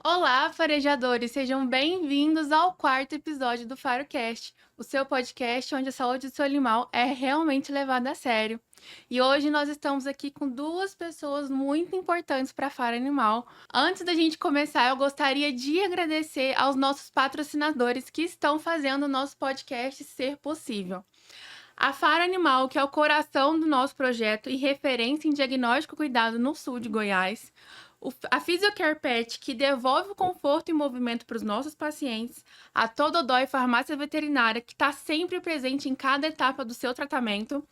Olá, farejadores! Sejam bem-vindos ao quarto episódio do FaroCast, o seu podcast onde a saúde do seu animal é realmente levada a sério. E hoje nós estamos aqui com duas pessoas muito importantes para a Faro Animal. Antes da gente começar, eu gostaria de agradecer aos nossos patrocinadores que estão fazendo o nosso podcast ser possível. A Faro Animal, que é o coração do nosso projeto e referência em diagnóstico e cuidado no sul de Goiás. A Physiocare Pet, que devolve o conforto e movimento para os nossos pacientes. A Tododói Farmácia Veterinária, que está sempre presente em cada etapa do seu tratamento.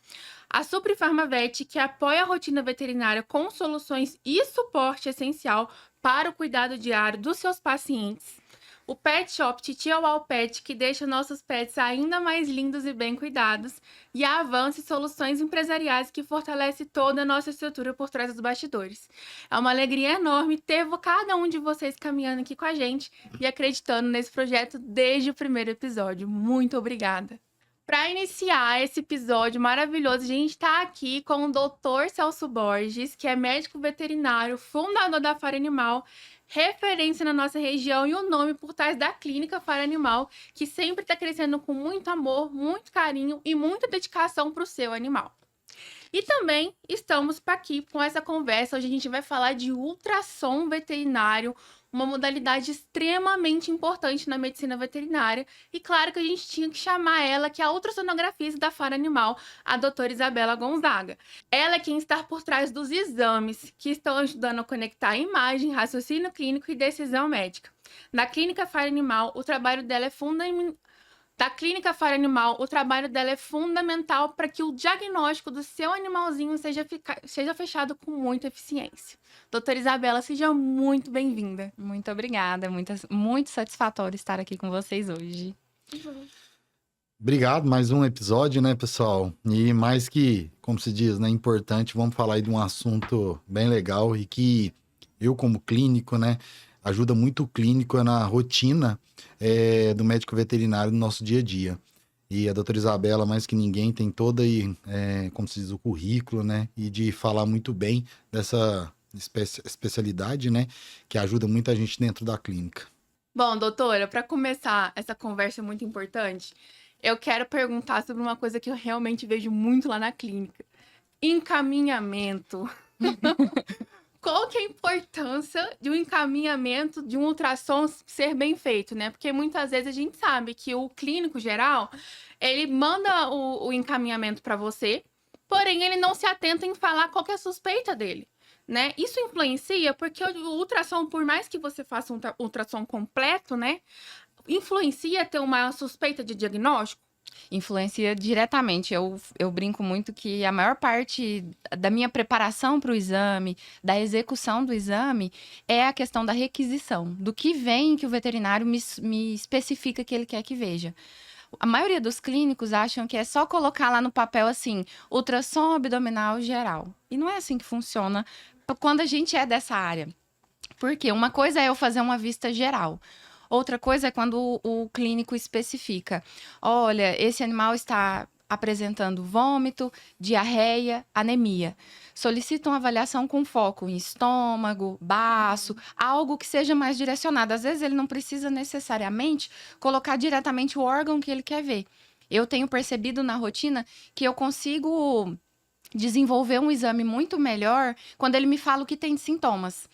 A Supri Farmavet, que apoia a rotina veterinária com soluções e suporte essencial para o cuidado diário dos seus pacientes. O Pet Shop Titia Wow Pet, que deixa nossos pets ainda mais lindos e bem cuidados. E a Avance Soluções Empresariais, que fortalece toda a nossa estrutura por trás dos bastidores. É uma alegria enorme ter cada um de vocês caminhando aqui com a gente e acreditando nesse projeto desde o primeiro episódio. Muito obrigada! Para iniciar esse episódio maravilhoso, a gente está aqui com o Dr. Celso Borges, que é médico veterinário, fundador da Faro Animal, referência na nossa região e o nome por trás da clínica Faro Animal, que sempre está crescendo com muito amor, muito carinho e muita dedicação para o seu animal. E também estamos aqui com essa conversa. Hoje a gente vai falar de ultrassom veterinário, uma modalidade extremamente importante na medicina veterinária. E claro que a gente tinha que chamar ela, que é a ultrassonografista da Faro Animal, a doutora Isabela Gonzaga. Ela é quem está por trás dos exames que estão ajudando a conectar imagem, raciocínio clínico e decisão médica. Na clínica Faro Animal, o trabalho dela é fundamental. Da clínica Faro Animal, o trabalho dela é fundamental para que o diagnóstico do seu animalzinho seja fechado com muita eficiência. Doutora Isabela, seja muito bem-vinda. Muito obrigada, muito satisfatório estar aqui com vocês hoje. Obrigado, mais um episódio, né, pessoal? E mais que, como se diz, né, importante, vamos falar aí de um assunto bem legal e que eu, como clínico, né, ajuda muito o clínico na rotina do médico veterinário no nosso dia a dia. E a doutora Isabela, mais que ninguém, tem toda aí, como se diz, o currículo, né, e de falar muito bem dessa especialidade, né, que ajuda muita gente dentro da clínica. Bom, doutora, para começar essa conversa muito importante, eu quero perguntar sobre uma coisa que eu realmente vejo muito lá na clínica: encaminhamento. Qual que é a importância de um encaminhamento, de um ultrassom ser bem feito, né? Porque muitas vezes a gente sabe que o clínico geral, ele manda o encaminhamento para você, porém ele não se atenta em falar qual que é a suspeita dele, né? Isso influencia porque o ultrassom, por mais que você faça um ultrassom completo, né? Influencia ter uma suspeita de diagnóstico? Influencia diretamente. Eu brinco muito que a maior parte da minha preparação para o exame, da execução do exame, é a questão da requisição, do que vem que o veterinário me especifica que ele quer que veja. A maioria dos clínicos acham que é só colocar lá no papel assim, ultrassom abdominal geral. E não é assim que funciona quando a gente é dessa área. Porque uma coisa é eu fazer uma vista geral. Outra coisa é quando o clínico especifica: olha, esse animal está apresentando vômito, diarreia, anemia. Solicita uma avaliação com foco em estômago, baço, algo que seja mais direcionado. Às vezes ele não precisa necessariamente colocar diretamente o órgão que ele quer ver. Eu tenho percebido na rotina que eu consigo desenvolver um exame muito melhor quando ele me fala o que tem de sintomas.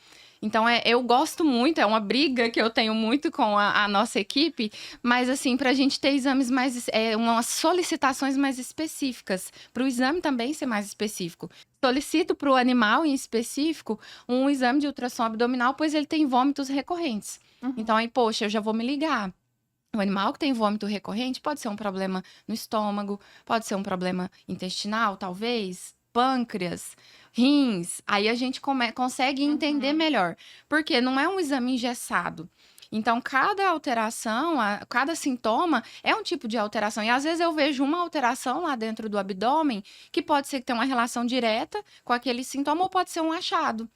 Então, eu gosto muito, é uma briga que eu tenho muito com a nossa equipe, mas assim, para a gente ter exames mais, umas solicitações mais específicas, para o exame também ser mais específico. Solicito para o animal em específico um exame de ultrassom abdominal, pois ele tem vômitos recorrentes. Então, aí, poxa, eu já vou me ligar. O animal que tem vômito recorrente pode ser um problema no estômago, pode ser um problema intestinal, talvez, pâncreas, rins. Aí a gente consegue entender melhor, porque não é um exame engessado. Então, cada alteração, cada sintoma é um tipo de alteração. E às vezes eu vejo uma alteração lá dentro do abdômen que pode ser que tenha uma relação direta com aquele sintoma ou pode ser um achado.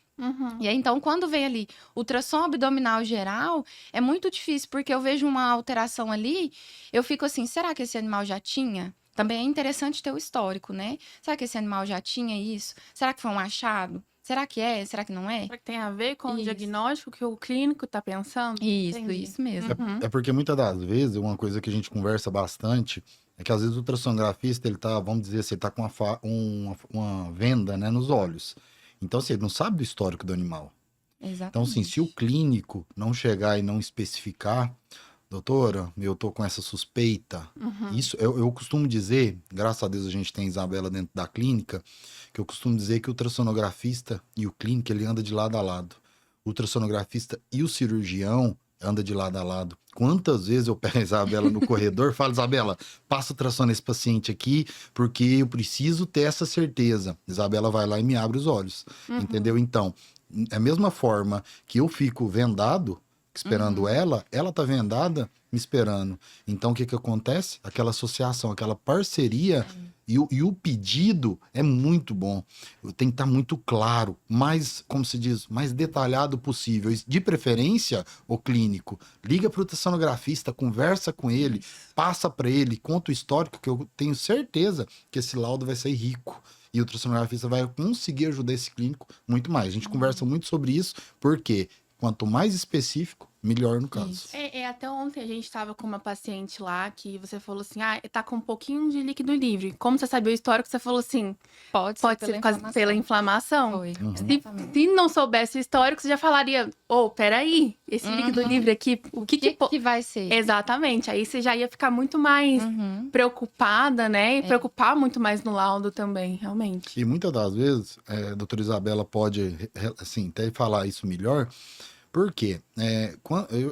E aí, então, quando vem ali ultrassom abdominal geral, é muito difícil, porque eu vejo uma alteração ali, eu fico assim, será que esse animal já tinha? Também é interessante ter o histórico, né? Será que esse animal já tinha isso? Será que foi um achado? Será que é? Será que não é? Será que tem a ver com o Isso. diagnóstico que o clínico tá pensando? Entendi. Isso mesmo. Uhum. É porque muitas das vezes, uma coisa que a gente conversa bastante é que às vezes o ultrassonografista, ele tá, vamos dizer, assim, ele tá com uma venda, né, nos olhos. Então, assim, ele não sabe do histórico do animal. Então, assim, se o clínico não chegar e não especificar, doutora, eu tô com essa suspeita. Uhum. Isso, eu costumo dizer, graças a Deus a gente tem Isabela dentro da clínica, que eu costumo dizer que o ultrassonografista e o clínico, ele anda de lado a lado. O ultrassonografista e o cirurgião anda de lado a lado. Quantas vezes eu pego a Isabela no corredor e falo, Isabela, passa o ultrassom nesse paciente aqui, porque eu preciso ter essa certeza. Isabela vai lá e me abre os olhos, entendeu? Então, da mesma forma que eu fico vendado, esperando ela tá vendada, me esperando. Então, o que que acontece? Aquela associação, aquela parceria e o pedido é muito bom. Tem que estar muito claro, mais, como se diz, mais detalhado possível. De preferência, o clínico, liga para o ultrassonografista, conversa com ele, passa para ele, conta o histórico, que eu tenho certeza que esse laudo vai sair rico. E o ultrassonografista vai conseguir ajudar esse clínico muito mais. A gente conversa muito sobre isso, porque quanto mais específico, melhor no caso. Isso. Até ontem a gente tava com uma paciente lá que você falou assim, tá com um pouquinho de líquido livre. Como você sabia o histórico, você falou assim, Pode pode ser ser pela inflamação. Foi. Se não soubesse o histórico, você já falaria, peraí, esse líquido livre aqui, o que que vai ser? Exatamente, aí você já ia ficar muito mais preocupada, né? E preocupar muito mais no laudo também, realmente. E muitas das vezes, a doutora Isabela pode, assim, até falar isso melhor, porque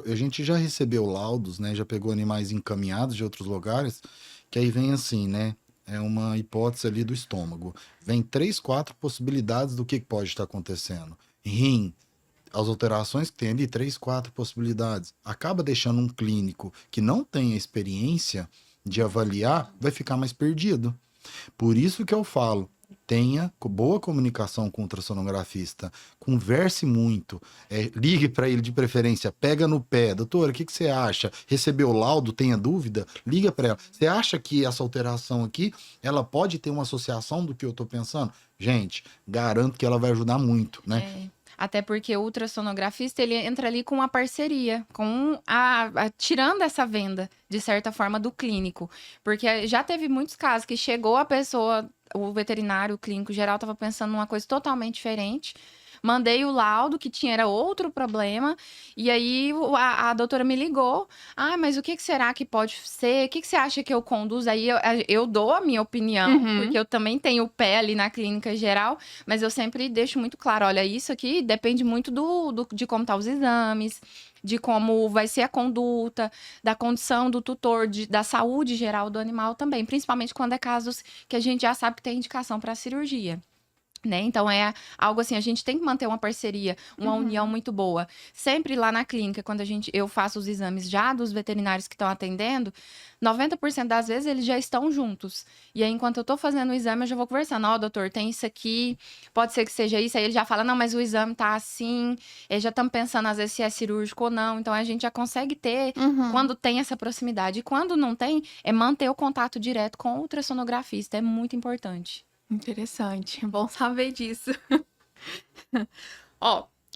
a gente já recebeu laudos, né? Já pegou animais encaminhados de outros lugares, que aí vem assim, né? É uma hipótese ali do estômago. Vem 3, 4 possibilidades do que pode estar acontecendo. Rim, as alterações que tem ali, 3, 4 possibilidades. Acaba deixando um clínico que não tem a experiência de avaliar, vai ficar mais perdido. Por isso que eu falo, tenha boa comunicação com o ultrassonografista, converse muito, ligue para ele de preferência, pega no pé, doutora, o que você acha? Recebeu o laudo, tenha dúvida? Liga para ela. Você acha que essa alteração aqui, ela pode ter uma associação do que eu estou pensando? Gente, garanto que ela vai ajudar muito, né? Até porque o ultrassonografista, ele entra ali com uma parceria, com tirando essa venda, de certa forma, do clínico. Porque já teve muitos casos que chegou a pessoa, o veterinário, o clínico geral, estava pensando numa coisa totalmente diferente. Mandei o laudo, que era outro problema, e aí a doutora me ligou. Mas o que será que pode ser? O que você acha que eu conduzo? Aí eu dou a minha opinião, porque eu também tenho o pé ali na clínica geral, mas eu sempre deixo muito claro, olha, isso aqui depende muito de como estão os exames, de como vai ser a conduta, da condição do tutor, da saúde geral do animal também, principalmente quando é casos que a gente já sabe que tem indicação para cirurgia. Né? Então, é algo assim, a gente tem que manter uma parceria, uma união muito boa. Sempre lá na clínica, quando eu faço os exames já dos veterinários que estão atendendo, 90% das vezes eles já estão juntos. E aí, enquanto eu estou fazendo o exame, eu já vou conversando. Doutor, tem isso aqui, pode ser que seja isso. Aí ele já fala, não, mas o exame tá assim. Já estamos pensando, às vezes, se é cirúrgico ou não. Então, a gente já consegue ter, quando tem essa proximidade. E quando não tem, é manter o contato direto com o ultrassonografista. É muito importante. Interessante, bom saber disso.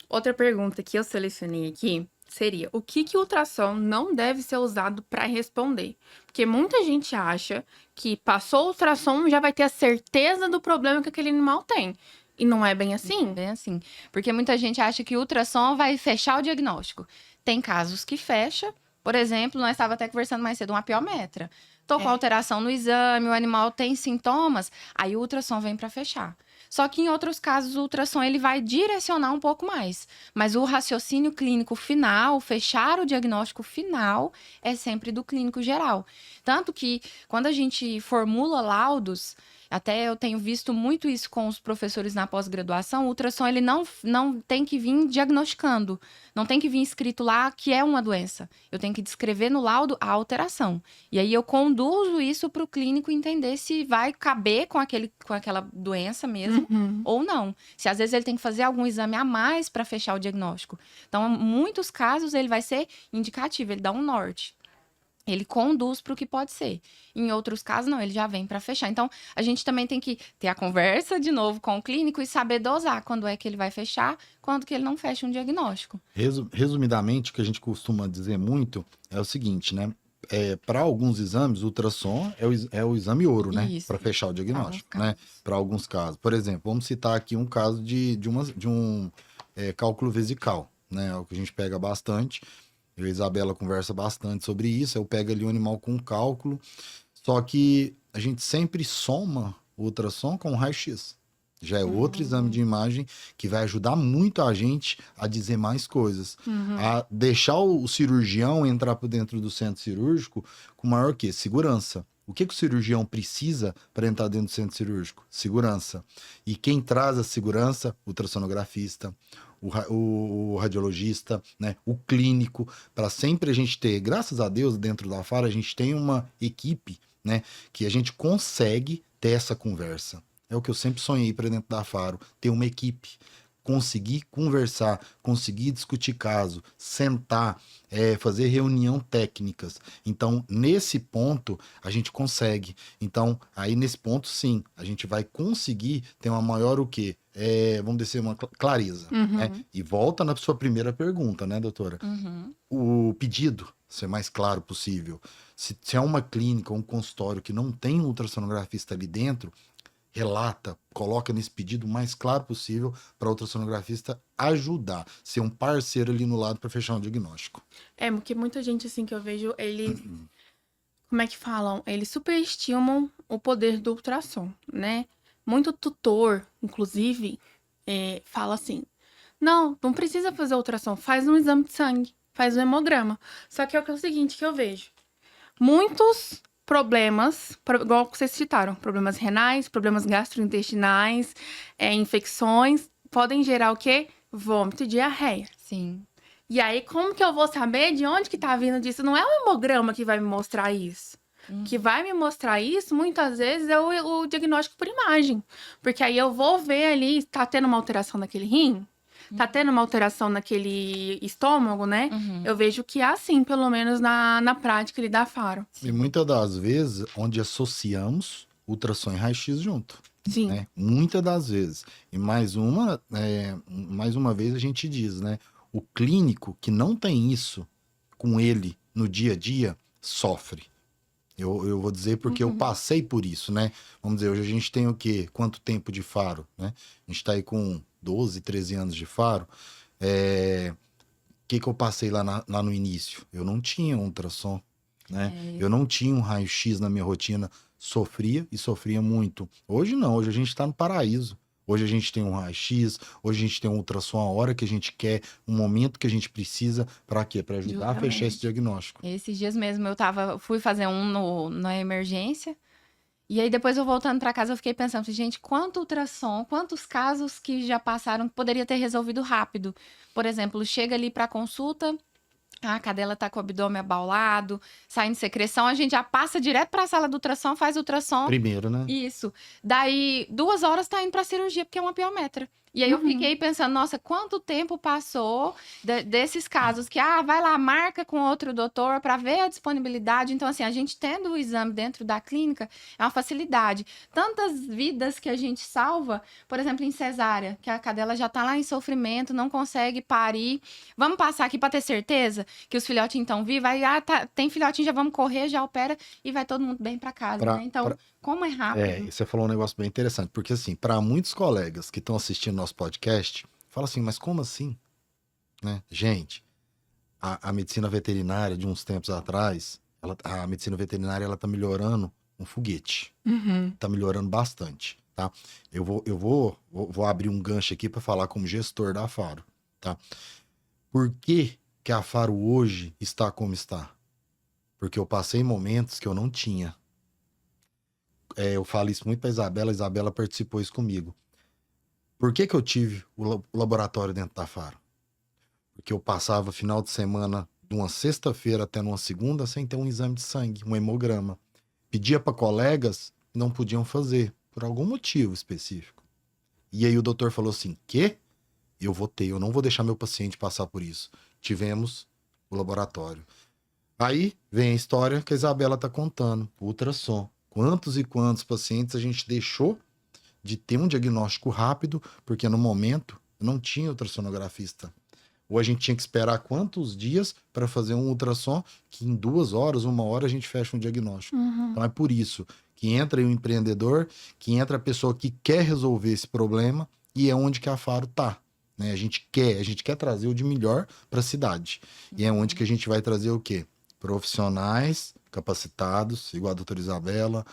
Outra pergunta que eu selecionei aqui seria: o que o ultrassom não deve ser usado para responder? Porque muita gente acha que passou o ultrassom já vai ter a certeza do problema que aquele animal tem. E não é bem assim? Não é bem assim. Porque muita gente acha que o ultrassom vai fechar o diagnóstico. Tem casos que fecha. Por exemplo, nós estávamos até conversando mais cedo, uma piometra. Tô com alteração no exame, o animal tem sintomas, aí o ultrassom vem para fechar. Só que em outros casos o ultrassom ele vai direcionar um pouco mais. Mas o raciocínio clínico final, fechar o diagnóstico final, é sempre do clínico geral. Tanto que quando a gente formula laudos, até eu tenho visto muito isso com os professores na pós-graduação, o ultrassom ele não tem que vir diagnosticando, não tem que vir escrito lá que é uma doença. Eu tenho que descrever no laudo a alteração. E aí eu conduzo isso para o clínico entender se vai caber com aquela doença mesmo ou não. Se às vezes ele tem que fazer algum exame a mais para fechar o diagnóstico. Então, em muitos casos, ele vai ser indicativo, ele dá um norte. Ele conduz para o que pode ser. Em outros casos, não, ele já vem para fechar. Então, a gente também tem que ter a conversa de novo com o clínico e saber dosar quando é que ele vai fechar, quando que ele não fecha um diagnóstico. Resumidamente, o que a gente costuma dizer muito é o seguinte, né? Para alguns exames, o ultrassom é o exame ouro, né? Isso. Para fechar o diagnóstico, Alguns né? Para alguns casos. Por exemplo, vamos citar aqui um caso de um cálculo vesical, né? É o que a gente pega bastante. Eu e a Isabela conversa bastante sobre isso. Eu pego ali o animal com cálculo, só que a gente sempre soma o ultrassom com o raio-x. Já é outro exame de imagem que vai ajudar muito a gente a dizer mais coisas. A deixar o cirurgião entrar por dentro do centro cirúrgico com maior quê? Segurança. O que o cirurgião precisa para entrar dentro do centro cirúrgico? Segurança. E quem traz a segurança? O ultrassonografista, o radiologista, né? O clínico, para sempre a gente ter, graças a Deus, dentro da FARA, a gente tem uma equipe, né? Que a gente consegue ter essa conversa. É o que eu sempre sonhei para dentro da Faro, ter uma equipe, conseguir conversar, conseguir discutir caso, sentar, fazer reunião técnicas. Então, nesse ponto, a gente consegue. Então, aí nesse ponto, sim, a gente vai conseguir ter uma maior o quê? Vamos dizer, uma clareza. Né? E volta na sua primeira pergunta, né, doutora? O pedido ser mais claro possível. Se é uma clínica, um consultório que não tem um ultrassonografista ali dentro, relata, coloca nesse pedido o mais claro possível para o ultrassonografista ajudar, ser um parceiro ali no lado para fechar um diagnóstico. Porque muita gente, assim, que eu vejo, eles... Como é que falam? Eles superestimam o poder do ultrassom, né? Muito tutor, inclusive, fala assim, não precisa fazer ultrassom, faz um exame de sangue, faz um hemograma. Só que é o seguinte que eu vejo. Muitos problemas, igual vocês citaram, problemas renais, problemas gastrointestinais, infecções, podem gerar o quê? Vômito e diarreia. Sim. E aí, como que eu vou saber de onde que tá vindo disso? Não é o hemograma que vai me mostrar isso. O que vai me mostrar isso, muitas vezes, é o diagnóstico por imagem. Porque aí eu vou ver ali, tá tendo uma alteração naquele rim? Tá tendo uma alteração naquele estômago, né? Eu vejo que é assim, pelo menos na prática ali da Faro. E muitas das vezes, onde associamos ultrassom e raio-x junto. Sim. Né? Muitas das vezes. E mais uma vez a gente diz, né? O clínico que não tem isso com ele no dia a dia, sofre. Eu vou dizer porque eu passei por isso, né? Vamos dizer, hoje a gente tem o quê? Quanto tempo de Faro, né? A gente tá aí com 12, 13 anos de Faro. O que eu passei lá no início? Eu não tinha um ultrassom, né? Eu não tinha um raio-x na minha rotina. Sofria e sofria muito. Hoje não, hoje a gente tá no paraíso. Hoje a gente tem um raio-x, hoje a gente tem um ultrassom a hora que a gente quer, um momento que a gente precisa, para quê? Para ajudar a fechar esse diagnóstico. Esses dias mesmo fui fazer na emergência, e aí depois eu voltando para casa eu fiquei pensando, gente, quanto ultrassom, quantos casos que já passaram que poderia ter resolvido rápido. Por exemplo, chega ali para consulta, a cadela tá com o abdômen abaulado, saindo secreção, a gente já passa direto para a sala do ultrassom, faz ultrassom. Primeiro, né? Isso. Daí, 2 horas tá indo pra cirurgia, porque é uma piometra. E aí eu fiquei pensando, nossa, quanto tempo passou desses casos que, vai lá, marca com outro doutor para ver a disponibilidade. Então, assim, a gente tendo o exame dentro da clínica é uma facilidade. Tantas vidas que a gente salva, por exemplo, em cesárea, que a cadela já tá lá em sofrimento, não consegue parir. Vamos passar aqui para ter certeza que os filhotinhos estão vivos. Aí, tem filhotinho, já vamos correr, já opera e vai todo mundo bem para casa, né? Então, como é rápido. Você falou um negócio bem interessante, porque assim, para muitos colegas que estão assistindo nosso podcast, fala assim, mas como assim? Né? Gente, a medicina veterinária de uns tempos atrás, a medicina veterinária ela tá melhorando um foguete. Tá melhorando bastante, tá? Eu vou abrir um gancho aqui para falar como gestor da Faro, tá? Por que a Faro hoje está como está? Porque eu passei momentos que eu não tinha. Eu falo isso muito para a Isabela participou isso comigo. Por que eu tive o laboratório dentro da Faro? Porque eu passava final de semana, de uma sexta-feira até numa segunda, sem ter um exame de sangue, um hemograma. Pedia para colegas, não podiam fazer, por algum motivo específico. E aí o doutor falou assim, eu não vou deixar meu paciente passar por isso. Tivemos o laboratório. Aí vem a história que a Isabela tá contando, o ultrassom. Quantos e quantos pacientes a gente deixou de ter um diagnóstico rápido, porque no momento não tinha ultrassonografista. Ou a gente tinha que esperar quantos dias para fazer um ultrassom, que em 2 horas, 1 hora, a gente fecha um diagnóstico. Então é por isso que entra aí o empreendedor, que entra a pessoa que quer resolver esse problema, e é onde que a Faro tá. Né? A gente quer trazer o de melhor para a cidade. E é onde que a gente vai trazer o quê? Profissionais capacitados, igual a doutora Isabela,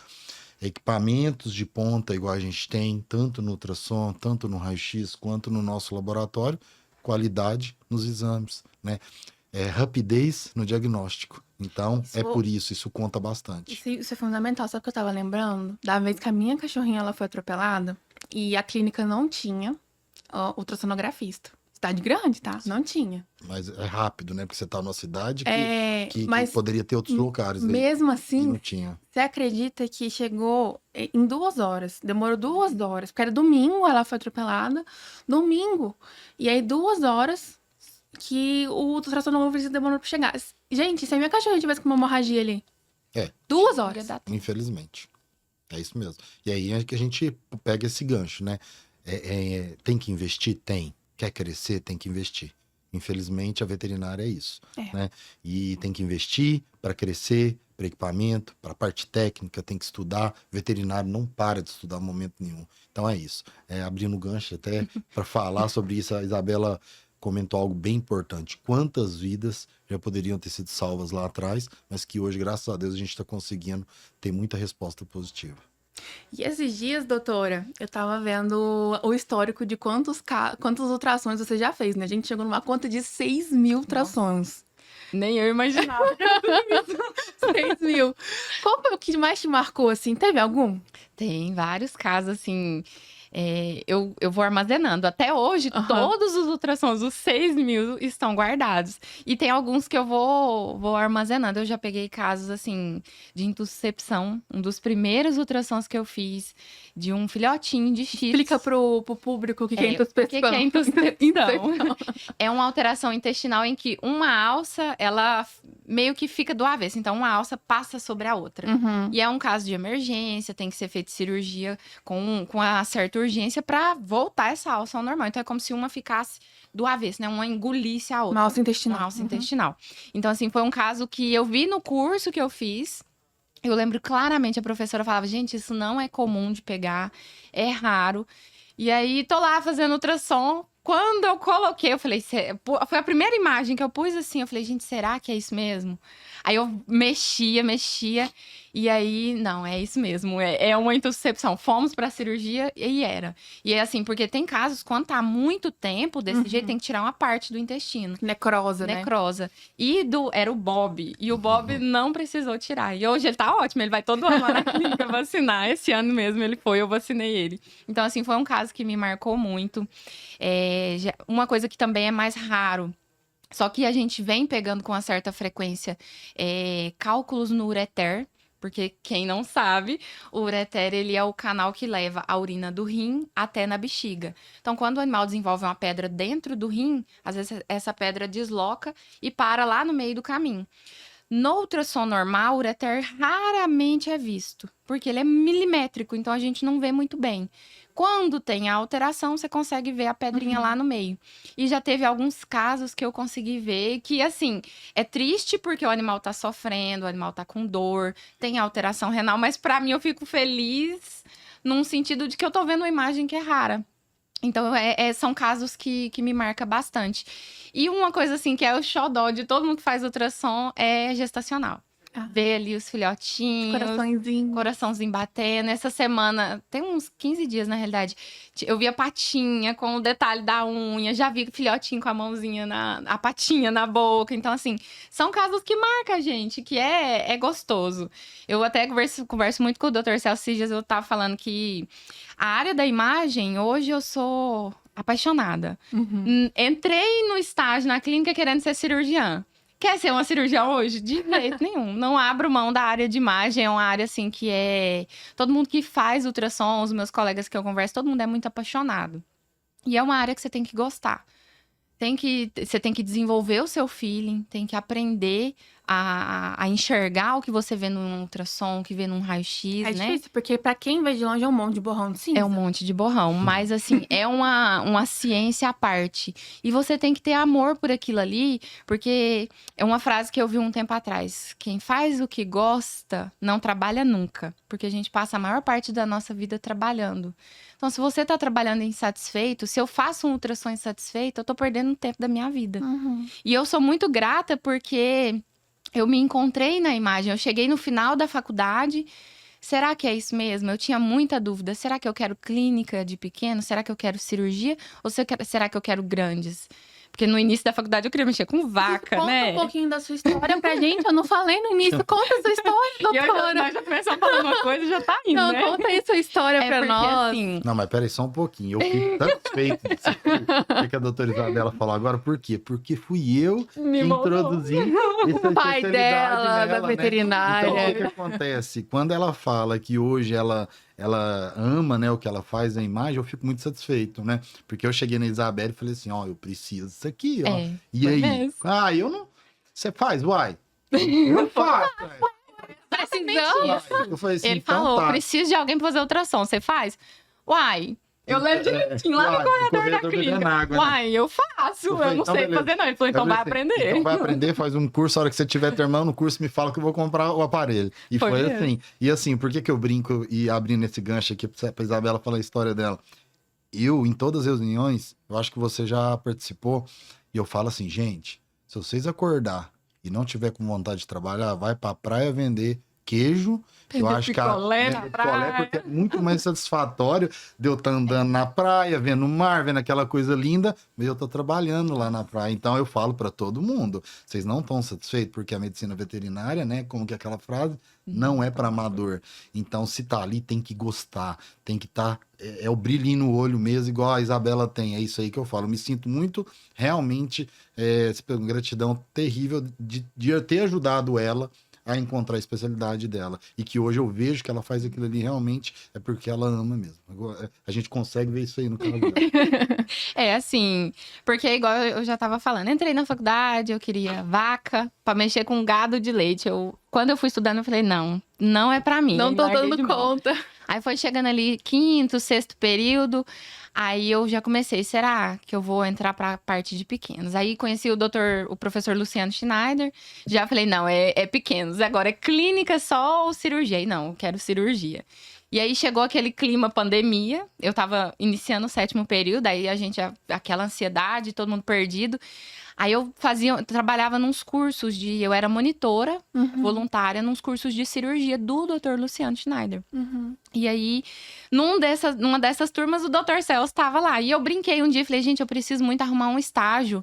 equipamentos de ponta, igual a gente tem, tanto no ultrassom, tanto no raio-x, quanto no nosso laboratório, qualidade nos exames, né? Rapidez no diagnóstico. Então, Isso- é por isso, isso conta bastante. Isso é fundamental. Sabe o que eu tava lembrando? Da vez que a minha cachorrinha ela foi atropelada e a clínica não tinha ultrassonografista. Cidade grande, tá? Não tinha. Mas é rápido, né? Porque você tá numa cidade que Mas poderia ter outros lugares aí, mesmo e assim, não tinha. você acredita que chegou em 2 horas? Demorou 2 horas. Porque era domingo, ela foi atropelada. Domingo. E aí, 2 horas que o ultrassonografista demorou pra chegar. Gente, se a minha cachorrinha tivesse com uma hemorragia ali. É. 2 Ia horas. dar tempo. Infelizmente. É isso mesmo. E aí é que a gente pega esse gancho, né? Tem que investir? Tem. Quer crescer? Tem que investir. Infelizmente, a veterinária é isso. É. Né? E tem que investir para crescer, para equipamento, para parte técnica, tem que estudar. Veterinário não para de estudar em momento nenhum. Então é isso. Abrindo gancho até para falar sobre isso, a Isabela comentou algo bem importante. Quantas vidas já poderiam ter sido salvas lá atrás, mas que hoje, graças a Deus, a gente está conseguindo ter muita resposta positiva. E esses dias, doutora, eu tava vendo o histórico de quantos ultrassons você já fez, né? A gente chegou numa conta de 6.000 ultrassons. Nem eu imaginava. 6.000. Qual foi o que mais te marcou, assim? Teve algum? Tem vários casos, assim. Eu vou armazenando. Até hoje, Aham. todos os ultrassons, os 6.000, estão guardados. E tem alguns que eu vou armazenando. Eu já peguei casos, assim, de intussuscepção. Um dos primeiros ultrassons que eu fiz, de um filhotinho de Shih Tzu. Explica pro público o que é O intussuscepção. que é intussuscepção? É uma alteração intestinal em que uma alça, ela meio que fica do avesso. Então, uma alça passa sobre a outra. Uhum. E é um caso de emergência, tem que ser feita cirurgia com a certa urgência para voltar essa alça ao normal. Então, é como se uma ficasse do avesso, né? Uma engolisse a outra. Uma alça intestinal. Uma alça Uhum. intestinal. Então, assim, foi um caso que eu vi no curso que eu fiz. Eu lembro claramente, a professora falava, gente, isso não é comum de pegar, é raro. E aí, tô lá fazendo ultrassom. Quando eu coloquei, eu falei, foi a primeira imagem que eu pus assim, eu falei, gente, será que é isso mesmo? Aí eu mexia, e aí, não, é isso mesmo, é uma intussuscepção. Fomos pra cirurgia e era. E é assim, porque tem casos, quando tá muito tempo desse jeito, tem que tirar uma parte do intestino. Necrosa, né? Necrosa. E era o Bob. E o Bob não precisou tirar. E hoje ele tá ótimo. Ele vai todo ano lá na clínica vacinar. Esse ano mesmo ele foi, eu vacinei ele. Então, assim, foi um caso que me marcou muito. Uma coisa que também é mais raro. Só que a gente vem pegando com uma certa frequência cálculos no ureter. Porque quem não sabe, o ureter, ele é o canal que leva a urina do rim até na bexiga. Então, quando o animal desenvolve uma pedra dentro do rim, às vezes essa pedra desloca e para lá no meio do caminho. No ultrassom normal, o ureter raramente é visto, porque ele é milimétrico, então a gente não vê muito bem. Quando tem a alteração, você consegue ver a pedrinha lá no meio. E já teve alguns casos que eu consegui ver que, assim, é triste porque o animal tá sofrendo, o animal tá com dor, tem alteração renal, mas pra mim eu fico feliz num sentido de que eu tô vendo uma imagem que é rara. Então, são casos que me marcam bastante. E uma coisa, assim, que é o xodó de todo mundo que faz ultrassom é gestacional. Ver ali os filhotinhos, coraçãozinho batendo. Essa semana, tem uns 15 dias, na realidade, eu vi a patinha com o detalhe da unha, já vi filhotinho com a mãozinha, a patinha na boca. Então, assim, são casos que marcam a gente, que é gostoso. Eu até converso muito com o Dr. Celso Sijas, eu tava falando que a área da imagem, hoje eu sou apaixonada. Entrei no estágio na clínica querendo ser cirurgiã. Quer ser uma cirurgiã hoje? De jeito nenhum. Não abro mão da área de imagem. É uma área, assim, que todo mundo que faz ultrassom, os meus colegas que eu converso, todo mundo é muito apaixonado. E é uma área que você tem que gostar. Você tem que desenvolver o seu feeling, tem que aprender a enxergar o que você vê num ultrassom, o que vê num raio-x, É né? difícil, porque pra quem vê de longe é um monte de borrão de cinza. É um monte de borrão, mas assim, é uma ciência à parte. E você tem que ter amor por aquilo ali, porque é uma frase que eu vi um tempo atrás. Quem faz o que gosta, não trabalha nunca. Porque a gente passa a maior parte da nossa vida trabalhando. Então, se você tá trabalhando insatisfeito, se eu faço um ultrassom insatisfeito, eu tô perdendo tempo da minha vida. Uhum. E eu sou muito grata porque eu me encontrei na imagem. Eu cheguei no final da faculdade. Será que é isso mesmo? Eu tinha muita dúvida. Será que eu quero clínica de pequeno? Será que eu quero cirurgia? Ou será que eu quero grandes? Porque no início da faculdade eu queria mexer com vaca, Conta né? um pouquinho da sua história pra gente. Eu não falei no início. Conta a sua história, doutora. Nós já começamos falando uma coisa e já tá indo, Não, né? conta aí sua história pra porque, nós. assim, Não, mas peraí só um pouquinho. Eu fico satisfeito o que a doutora Isabela falou agora. Por quê? Porque fui eu que me moldou. introduzi essa O pai especialidade dela, nela, da né? veterinária. Então, o que acontece? Quando ela fala que hoje ela ama, né, o que ela faz na imagem, eu fico muito satisfeito, né? Porque eu cheguei na Isabela e falei assim, ó, eu preciso disso aqui, ó. É, E foi aí? mesmo. Ah, eu não... Você faz, uai. Eu faço. Precisamos. Eu falei assim, Ele então falou, tá. preciso de alguém pra fazer ultrassom. Você faz? Uai, eu lembro direitinho lá no corredor da clínica. Água, né? Uai, eu faço. Eu falei, Eu não então, sei beleza. fazer não. Ele falou, então Eu vai falei assim, aprender. Então vai aprender, faz um curso, a hora que você estiver terminando o curso, me fala que eu vou comprar o aparelho. E Foi foi mesmo. assim. E assim, por que eu brinco e abrindo esse gancho aqui pra Isabela falar a história dela? Eu, em todas as reuniões, eu acho que você já participou, e eu falo assim, gente, se vocês acordar e não tiver com vontade de trabalhar, vai pra praia vender queijo. Eu acho que picolé na picolé, praia. porque é muito mais satisfatório de eu estar andando na praia, vendo o mar, vendo aquela coisa linda, mas eu tô trabalhando lá na praia. Então eu falo para todo mundo, vocês não estão satisfeitos porque a medicina veterinária, né, como que é aquela frase, não é para amador. Então se tá ali tem que gostar, tem que estar é o brilhinho no olho mesmo, igual a Isabela tem. É isso aí que eu falo. Eu me sinto muito realmente gratidão terrível de eu ter ajudado ela a encontrar a especialidade dela. E que hoje eu vejo que ela faz aquilo ali realmente é porque ela ama mesmo. Agora, a gente consegue ver isso aí no caso dela. É assim, porque igual eu já tava falando, entrei na faculdade, eu queria vaca pra mexer com gado de leite. Quando eu fui estudando, eu falei, não é pra mim. Não tô Larguei de dando mão. conta. Aí foi chegando ali quinto, sexto período, aí eu já comecei, será que eu vou entrar pra parte de pequenos? Aí conheci o professor Luciano Schneider, já falei, não, é pequenos, agora é clínica só ou cirurgia? E não, eu quero cirurgia. E aí chegou aquele clima pandemia, eu tava iniciando o sétimo período, aí aquela ansiedade, todo mundo perdido. Aí eu trabalhava nos cursos eu era monitora voluntária nos cursos de cirurgia do Dr. Luciano Schneider. Uhum. E aí, numa dessas turmas, o Dr. Celso estava lá. E eu brinquei um dia e falei, gente, eu preciso muito arrumar um estágio.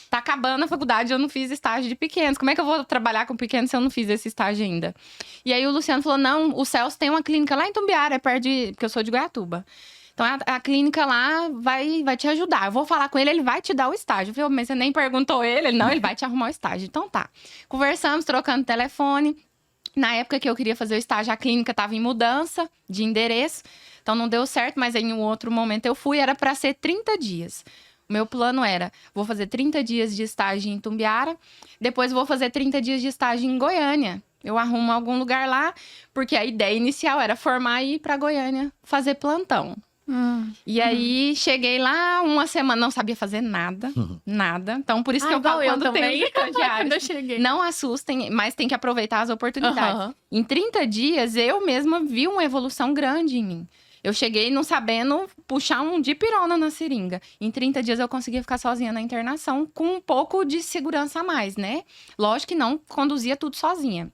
Tá acabando a faculdade, eu não fiz estágio de pequenos. Como é que eu vou trabalhar com pequenos se eu não fiz esse estágio ainda? E aí o Luciano falou, não, o Celso tem uma clínica lá em Tumbiara, porque eu sou de Goiatuba. Então, a clínica lá vai te ajudar. Eu vou falar com ele vai te dar o estágio. Eu falei, mas você nem perguntou ele? Ele, não, ele vai te arrumar o estágio. Então, tá. Conversamos, trocando telefone. Na época que eu queria fazer o estágio, a clínica estava em mudança de endereço. Então, não deu certo, mas em um outro momento eu fui. Era para ser 30 dias. O meu plano era, vou fazer 30 dias de estágio em Tumbiara. Depois, vou fazer 30 dias de estágio em Goiânia. Eu arrumo algum lugar lá, porque a ideia inicial era formar e ir para Goiânia fazer plantão. E aí, cheguei lá uma semana, não sabia fazer nada, nada. Então, por isso que eu falo, quando tem estagiários, eu cheguei. não assustem, mas tem que aproveitar as oportunidades. Uhum. Em 30 dias, eu mesma vi uma evolução grande em mim. Eu cheguei não sabendo puxar um dipirona na seringa. Em 30 dias, eu conseguia ficar sozinha na internação com um pouco de segurança a mais, né? Lógico que não conduzia tudo sozinha.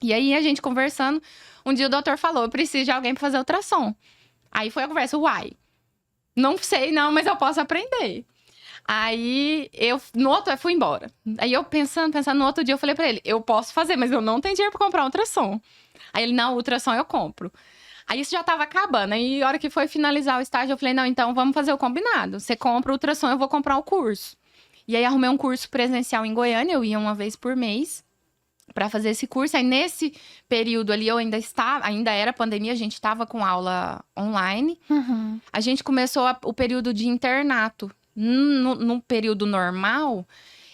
E aí, a gente conversando, um dia o doutor falou, eu preciso de alguém para fazer ultrassom. Aí foi a conversa, uai, não sei não, mas eu posso aprender. Aí, no outro, eu fui embora. Aí eu pensando, no outro dia eu falei pra ele, eu posso fazer, mas eu não tenho dinheiro pra comprar um ultrassom. Aí ele, não, ultrassom eu compro. Aí isso já tava acabando. Aí, a hora que foi finalizar o estágio, eu falei, não, então vamos fazer o combinado. Você compra o ultrassom, eu vou comprar o curso. E aí, arrumei um curso presencial em Goiânia, eu ia uma vez por mês para fazer esse curso. Aí, nesse período ali, eu ainda era pandemia, a gente estava com aula online. Uhum. A gente começou o período de internato. No período normal,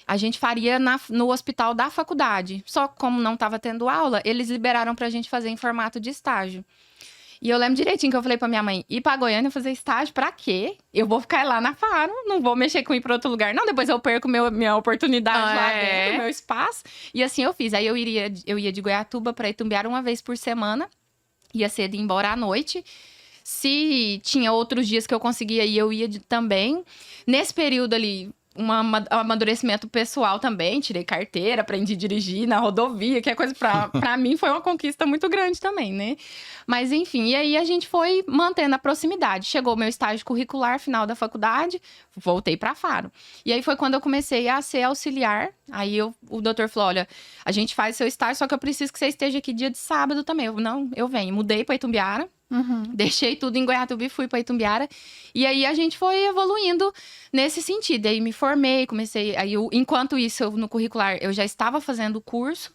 a gente faria no hospital da faculdade. Só que como não estava tendo aula, eles liberaram pra gente fazer em formato de estágio. E eu lembro direitinho que eu falei pra minha mãe, ir pra Goiânia fazer estágio pra quê? Eu vou ficar lá na Faro, não vou mexer com ir pra outro lugar. Não, depois eu perco minha oportunidade lá dentro, meu espaço. E assim eu fiz. Aí eu ia de Goiatuba pra Itumbiara uma vez por semana. Ia cedo e ir embora à noite. Se tinha outros dias que eu conseguia ir, eu ia também. Nesse período ali, um amadurecimento pessoal também. Tirei carteira, aprendi a dirigir na rodovia, que é coisa pra mim foi uma conquista muito grande também, né? Mas enfim, e aí a gente foi mantendo a proximidade. Chegou o meu estágio curricular, final da faculdade, voltei pra Faro. E aí foi quando eu comecei a ser auxiliar. Aí o doutor falou, olha, a gente faz seu estágio, só que eu preciso que você esteja aqui dia de sábado também. Eu venho. Mudei pra Itumbiara. Deixei tudo em Goiatuba e fui para Itumbiara. E aí a gente foi evoluindo nesse sentido. Aí me formei, comecei. Enquanto isso, no curricular, eu já estava fazendo o curso.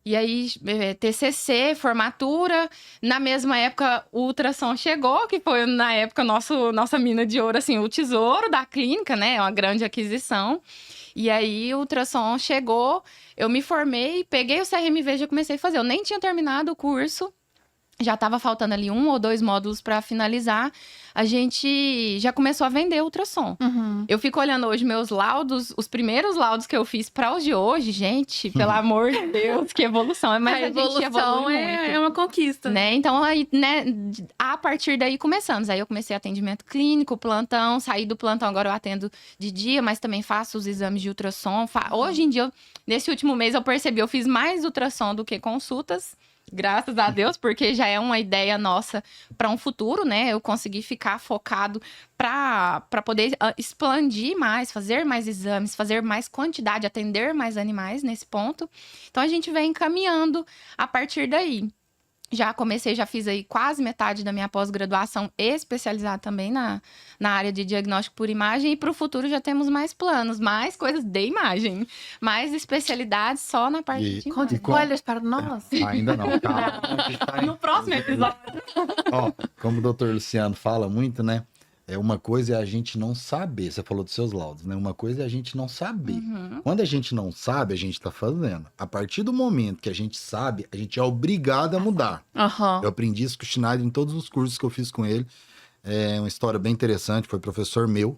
E aí, TCC, formatura. Na mesma época, o ultrassom chegou, que foi, na época, nossa mina de ouro, assim, o tesouro da clínica, né? É uma grande aquisição. E aí, o ultrassom chegou, eu me formei, peguei o CRMV e já comecei a fazer. Eu nem tinha terminado o curso. Já estava faltando ali 1 ou 2 módulos para finalizar, a gente já começou a vender ultrassom. Eu fico olhando hoje meus laudos, os primeiros laudos que eu fiz para os de hoje, gente, pelo amor de Deus, que evolução. Mas a gente evolui muito. É uma conquista. Né? Então, aí, né, a partir daí começamos. Aí eu comecei atendimento clínico, plantão, saí do plantão, agora eu atendo de dia, mas também faço os exames de ultrassom. Hoje em dia, nesse último mês, eu percebi, eu fiz mais ultrassom do que consultas. Graças a Deus, porque já é uma ideia nossa para um futuro, né? Eu consegui ficar focado para poder expandir mais, fazer mais exames, fazer mais quantidade, atender mais animais nesse ponto. Então, a gente vem caminhando a partir daí. Já fiz aí quase metade da minha pós-graduação especializada também na área de diagnóstico por imagem. E para o futuro já temos mais planos, mais coisas de imagem, mais especialidades só na parte de Conte spoilers para nós. Ainda não, calma. No próximo episódio. Ó, como o doutor Luciano fala muito, né? Uma coisa é a gente não saber. Você falou dos seus laudos, né? Uma coisa é a gente não saber. Quando a gente não sabe, a gente tá fazendo. A partir do momento que a gente sabe, a gente é obrigado a mudar. Eu aprendi isso com o Schneider em todos os cursos que eu fiz com ele. É uma história bem interessante. Foi professor meu.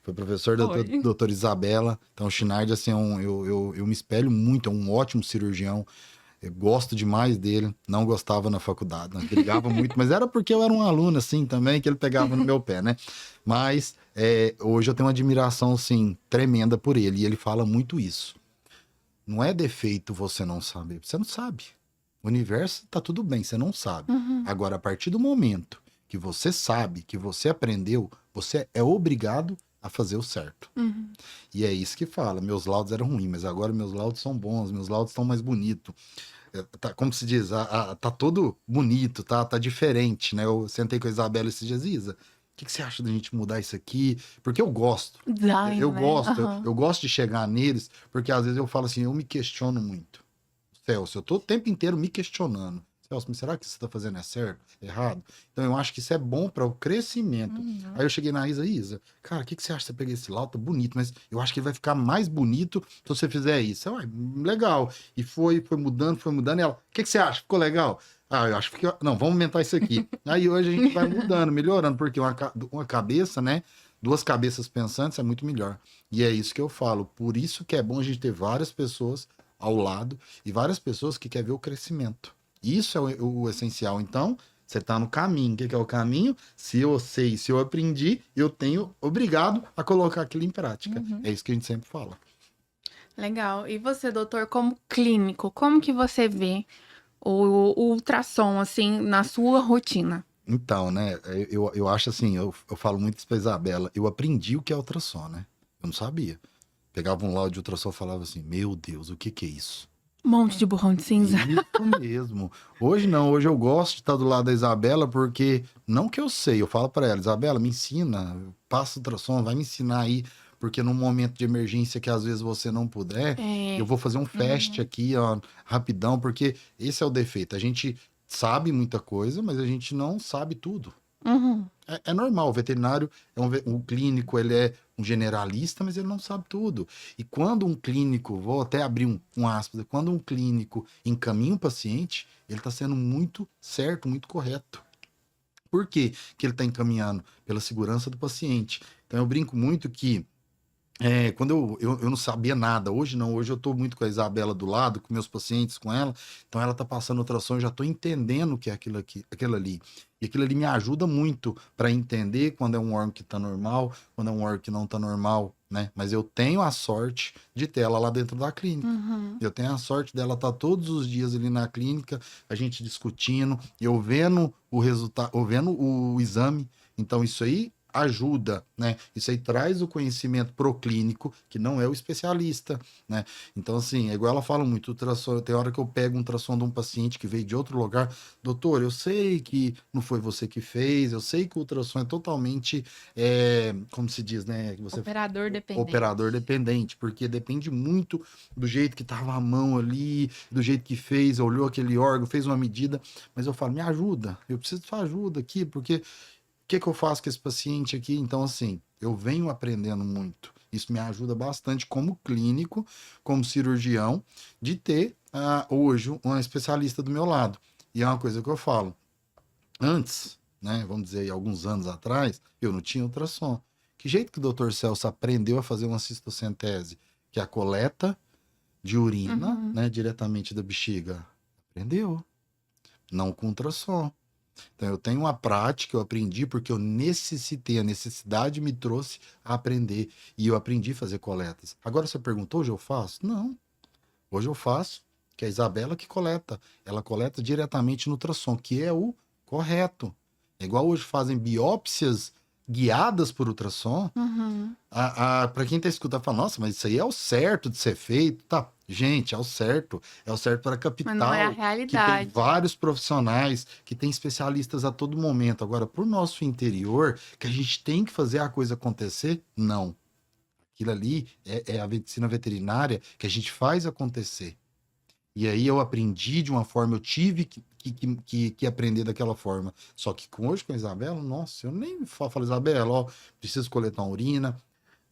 Foi professor da doutora Isabela. Então, o Schneider, assim, eu me espelho muito. É um ótimo cirurgião. Eu gosto demais dele, não gostava na faculdade, não brigava muito, mas era porque eu era um aluno, assim, também, que ele pegava no meu pé, né? Mas hoje eu tenho uma admiração, assim, tremenda por ele, e ele fala muito isso. Não é defeito você não saber, você não sabe. O universo tá tudo bem, você não sabe. Agora, a partir do momento que você sabe, que você aprendeu, você é obrigado a fazer o certo. E é isso que fala. Meus laudos eram ruins, mas agora meus laudos são bons, meus laudos estão mais bonitos. Como se diz, tá todo bonito, tá diferente, né? Eu sentei com a Isabela esses dias, Isa, o que você acha da gente mudar isso aqui? Porque eu gosto. Eu gosto, eu gosto de chegar neles, porque às vezes eu falo assim, eu me questiono muito. Celso, eu tô o tempo inteiro me questionando. Celso, mas será que você está fazendo certo, errado? Então eu acho que isso é bom para o crescimento. Aí eu cheguei na Isa, cara, o que você acha de você pegar esse laudo? Tá bonito, mas eu acho que ele vai ficar mais bonito se você fizer isso. Legal. E foi mudando, e ela, o que você acha? Ficou legal? Eu acho que... Não, vamos aumentar isso aqui. Aí hoje a gente vai mudando, melhorando, porque uma cabeça, né? 2 cabeças pensantes é muito melhor. E é isso que eu falo. Por isso que é bom a gente ter várias pessoas ao lado e várias pessoas que querem ver o crescimento. Isso é o essencial. Então, você está no caminho. O que é o caminho? Se eu sei, se eu aprendi, eu tenho obrigado a colocar aquilo em prática. É isso que a gente sempre fala. Legal. E você, doutor, como clínico, como que você vê o ultrassom, assim, na sua rotina? Então, né, eu acho assim, eu falo muito isso pra Isabela, eu aprendi o que é ultrassom, né? Eu não sabia. Pegava um laudo de ultrassom e falava assim, meu Deus, o que é isso? Monte de borrão de cinza. Isso mesmo. Hoje não, hoje eu gosto de estar do lado da Isabela, porque não que eu sei, eu falo para ela, Isabela, me ensina, passa o ultrassom, vai me ensinar aí, porque num momento de emergência que às vezes você não puder, eu vou fazer um fast aqui, ó, rapidão, porque esse é o defeito. A gente sabe muita coisa, mas a gente não sabe tudo. Uhum. É normal, o veterinário um clínico, ele é um generalista, mas ele não sabe tudo. E quando um clínico, vou até abrir um aspas, quando um clínico encaminha um paciente, ele está sendo muito certo, muito correto. Por quê que ele está encaminhando? Pela segurança do paciente. Então eu brinco muito que quando eu não sabia nada, hoje não, hoje eu estou muito com a Isabela do lado, com meus pacientes, com ela, então ela está passando ultrassom, eu já estou entendendo o que é aquilo ali. E aquilo ali me ajuda muito para entender quando é um órgão que está normal, quando é um órgão que não está normal, né? Mas eu tenho a sorte de ter ela lá dentro da clínica. Uhum. Eu tenho a sorte dela estar todos os dias ali na clínica, a gente discutindo, eu vendo o resultado, eu vendo o exame. Então, isso aí ajuda, né? Isso aí traz o conhecimento pro clínico, que não é o especialista, né? Então, assim, é igual ela fala muito, ultrassom, tem hora que eu pego um ultrassom de um paciente que veio de outro lugar, doutor, eu sei que não foi você que fez, eu sei que o ultrassom é totalmente, como se diz, né? Que você Operador dependente. operador dependente, porque depende muito do jeito que tava a mão ali, do jeito que fez, olhou aquele órgão, fez uma medida, mas eu falo, me ajuda, eu preciso de sua ajuda aqui, porque o que eu faço com esse paciente aqui? Então, assim, eu venho aprendendo muito. Isso me ajuda bastante como clínico, como cirurgião, de ter hoje uma especialista do meu lado. E é uma coisa que eu falo. Antes, né, vamos dizer aí, alguns anos atrás, eu não tinha ultrassom. Que jeito que o Dr. Celso aprendeu a fazer uma cistocentese? Que é a coleta de urina, né, diretamente da bexiga. Aprendeu. Não com ultrassom. Então, eu tenho uma prática, eu aprendi porque eu necessitei, a necessidade me trouxe a aprender. E eu aprendi a fazer coletas. Agora, você perguntou, hoje eu faço? Não. Hoje eu faço, que é a Isabela que coleta. Ela coleta diretamente no ultrassom, que é o correto. É igual hoje fazem biópsias guiadas por ultrassom. Uhum. Para quem tá escutando, fala, nossa, mas isso aí é o certo de ser feito. Tá, gente, é o certo para a capital. Mas não é a Que tem realidade. vários profissionais, que tem especialistas a todo momento. Agora, por nosso interior, que a gente tem que fazer a coisa acontecer, não. Aquilo ali é a medicina veterinária que a gente faz acontecer. E aí eu aprendi de uma forma, eu tive que aprender daquela forma. Só que hoje com a Isabela, nossa, eu nem falo, Isabela, ó, preciso coletar uma urina,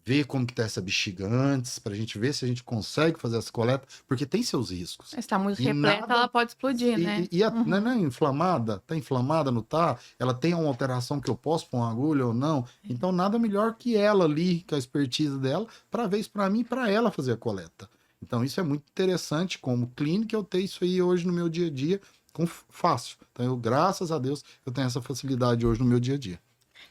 ver como que tá essa bexiga antes, pra gente ver se a gente consegue fazer essa coleta, porque tem seus riscos. Se está muito E repleta, nada- ela pode explodir, né? Não é inflamada? Tá inflamada, não tá? Ela tem uma alteração que eu posso pôr uma agulha ou não? Então, nada melhor que ela ali, com a expertise dela, para ver isso para mim e para ela fazer a coleta. Então, isso é muito interessante como clínica, eu ter isso aí hoje no meu dia a dia fácil. Então, graças a Deus, eu tenho essa facilidade hoje no meu dia a dia.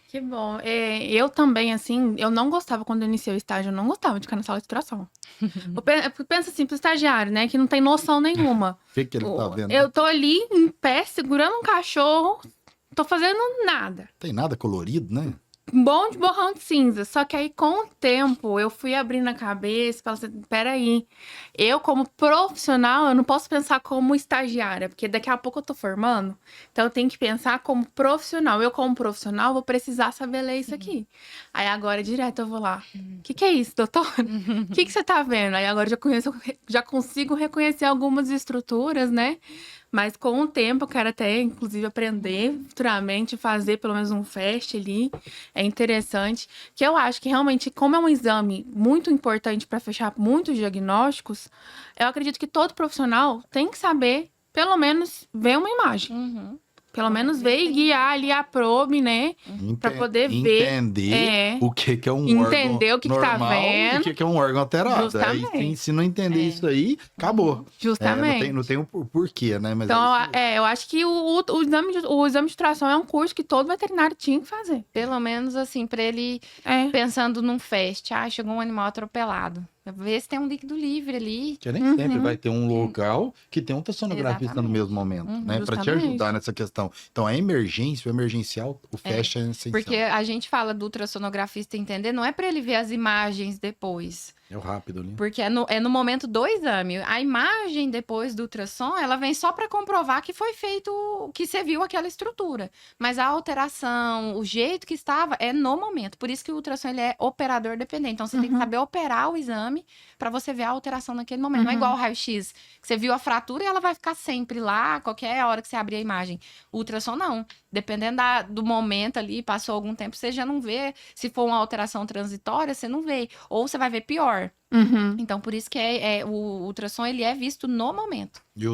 Que bom. Eu também, assim, eu não gostava quando eu iniciei o estágio, eu não gostava de ficar na sala de extração. Eu penso assim, pro estagiário, né, que não tem noção nenhuma. O que ele tá vendo? Eu tô ali em pé, segurando um cachorro, tô fazendo nada. Tem nada colorido, né? Bom de borrão de cinza. Só que aí, com o tempo, eu fui abrindo a cabeça e falei assim, peraí, eu como profissional, eu não posso pensar como estagiária, porque daqui a pouco eu tô formando, então eu tenho que pensar como profissional. Eu, como profissional, vou precisar saber ler isso aqui. Aí agora, direto, eu vou lá. O que é isso, doutor? O que você tá vendo? Aí agora já consigo reconhecer algumas estruturas, né? Mas com o tempo, eu quero até, inclusive, aprender futuramente, fazer pelo menos um FAST ali. É interessante. Que eu acho que realmente, como é um exame muito importante para fechar muitos diagnósticos, eu acredito que todo profissional tem que saber, pelo menos, ver uma imagem. Uhum. Pelo menos ver e guiar ali a probe, né? Pra poder ver. Entender o que é um Entender órgão o que tá normal vendo. e o que é um órgão alterado. Justamente. Aí, se não entender isso aí, acabou. Justamente. Não tem um porquê, né? Mas Então, é eu acho que o exame de ultrassom é um curso que todo veterinário tinha que fazer. Pelo menos assim, pra ele pensando num fest. Chegou um animal atropelado. Ver se tem um líquido livre ali. que nem sempre vai ter um local que tem um ultrassonografista no mesmo momento, né? Para te justamente. ajudar nessa questão. Então, a emergência, o emergencial, o FAST é essencial. Porque a gente fala do ultrassonografista entender, não é pra ele ver as imagens depois. É o rápido ali. Porque é no momento do exame. A imagem depois do ultrassom, ela vem só para comprovar que foi feito, que você viu aquela estrutura. Mas a alteração, o jeito que estava, é no momento. Por isso que o ultrassom ele é operador dependente. Então, você tem que saber operar o exame para você ver a alteração naquele momento. Não é igual o raio-x, que você viu a fratura e ela vai ficar sempre lá, qualquer hora que você abrir a imagem. O ultrassom, não. dependendo do momento ali, passou algum tempo, você já não vê. Se for uma alteração transitória, você não vê. Ou você vai ver pior. Uhum. Então, por isso que o ultrassom, ele é visto no momento, E o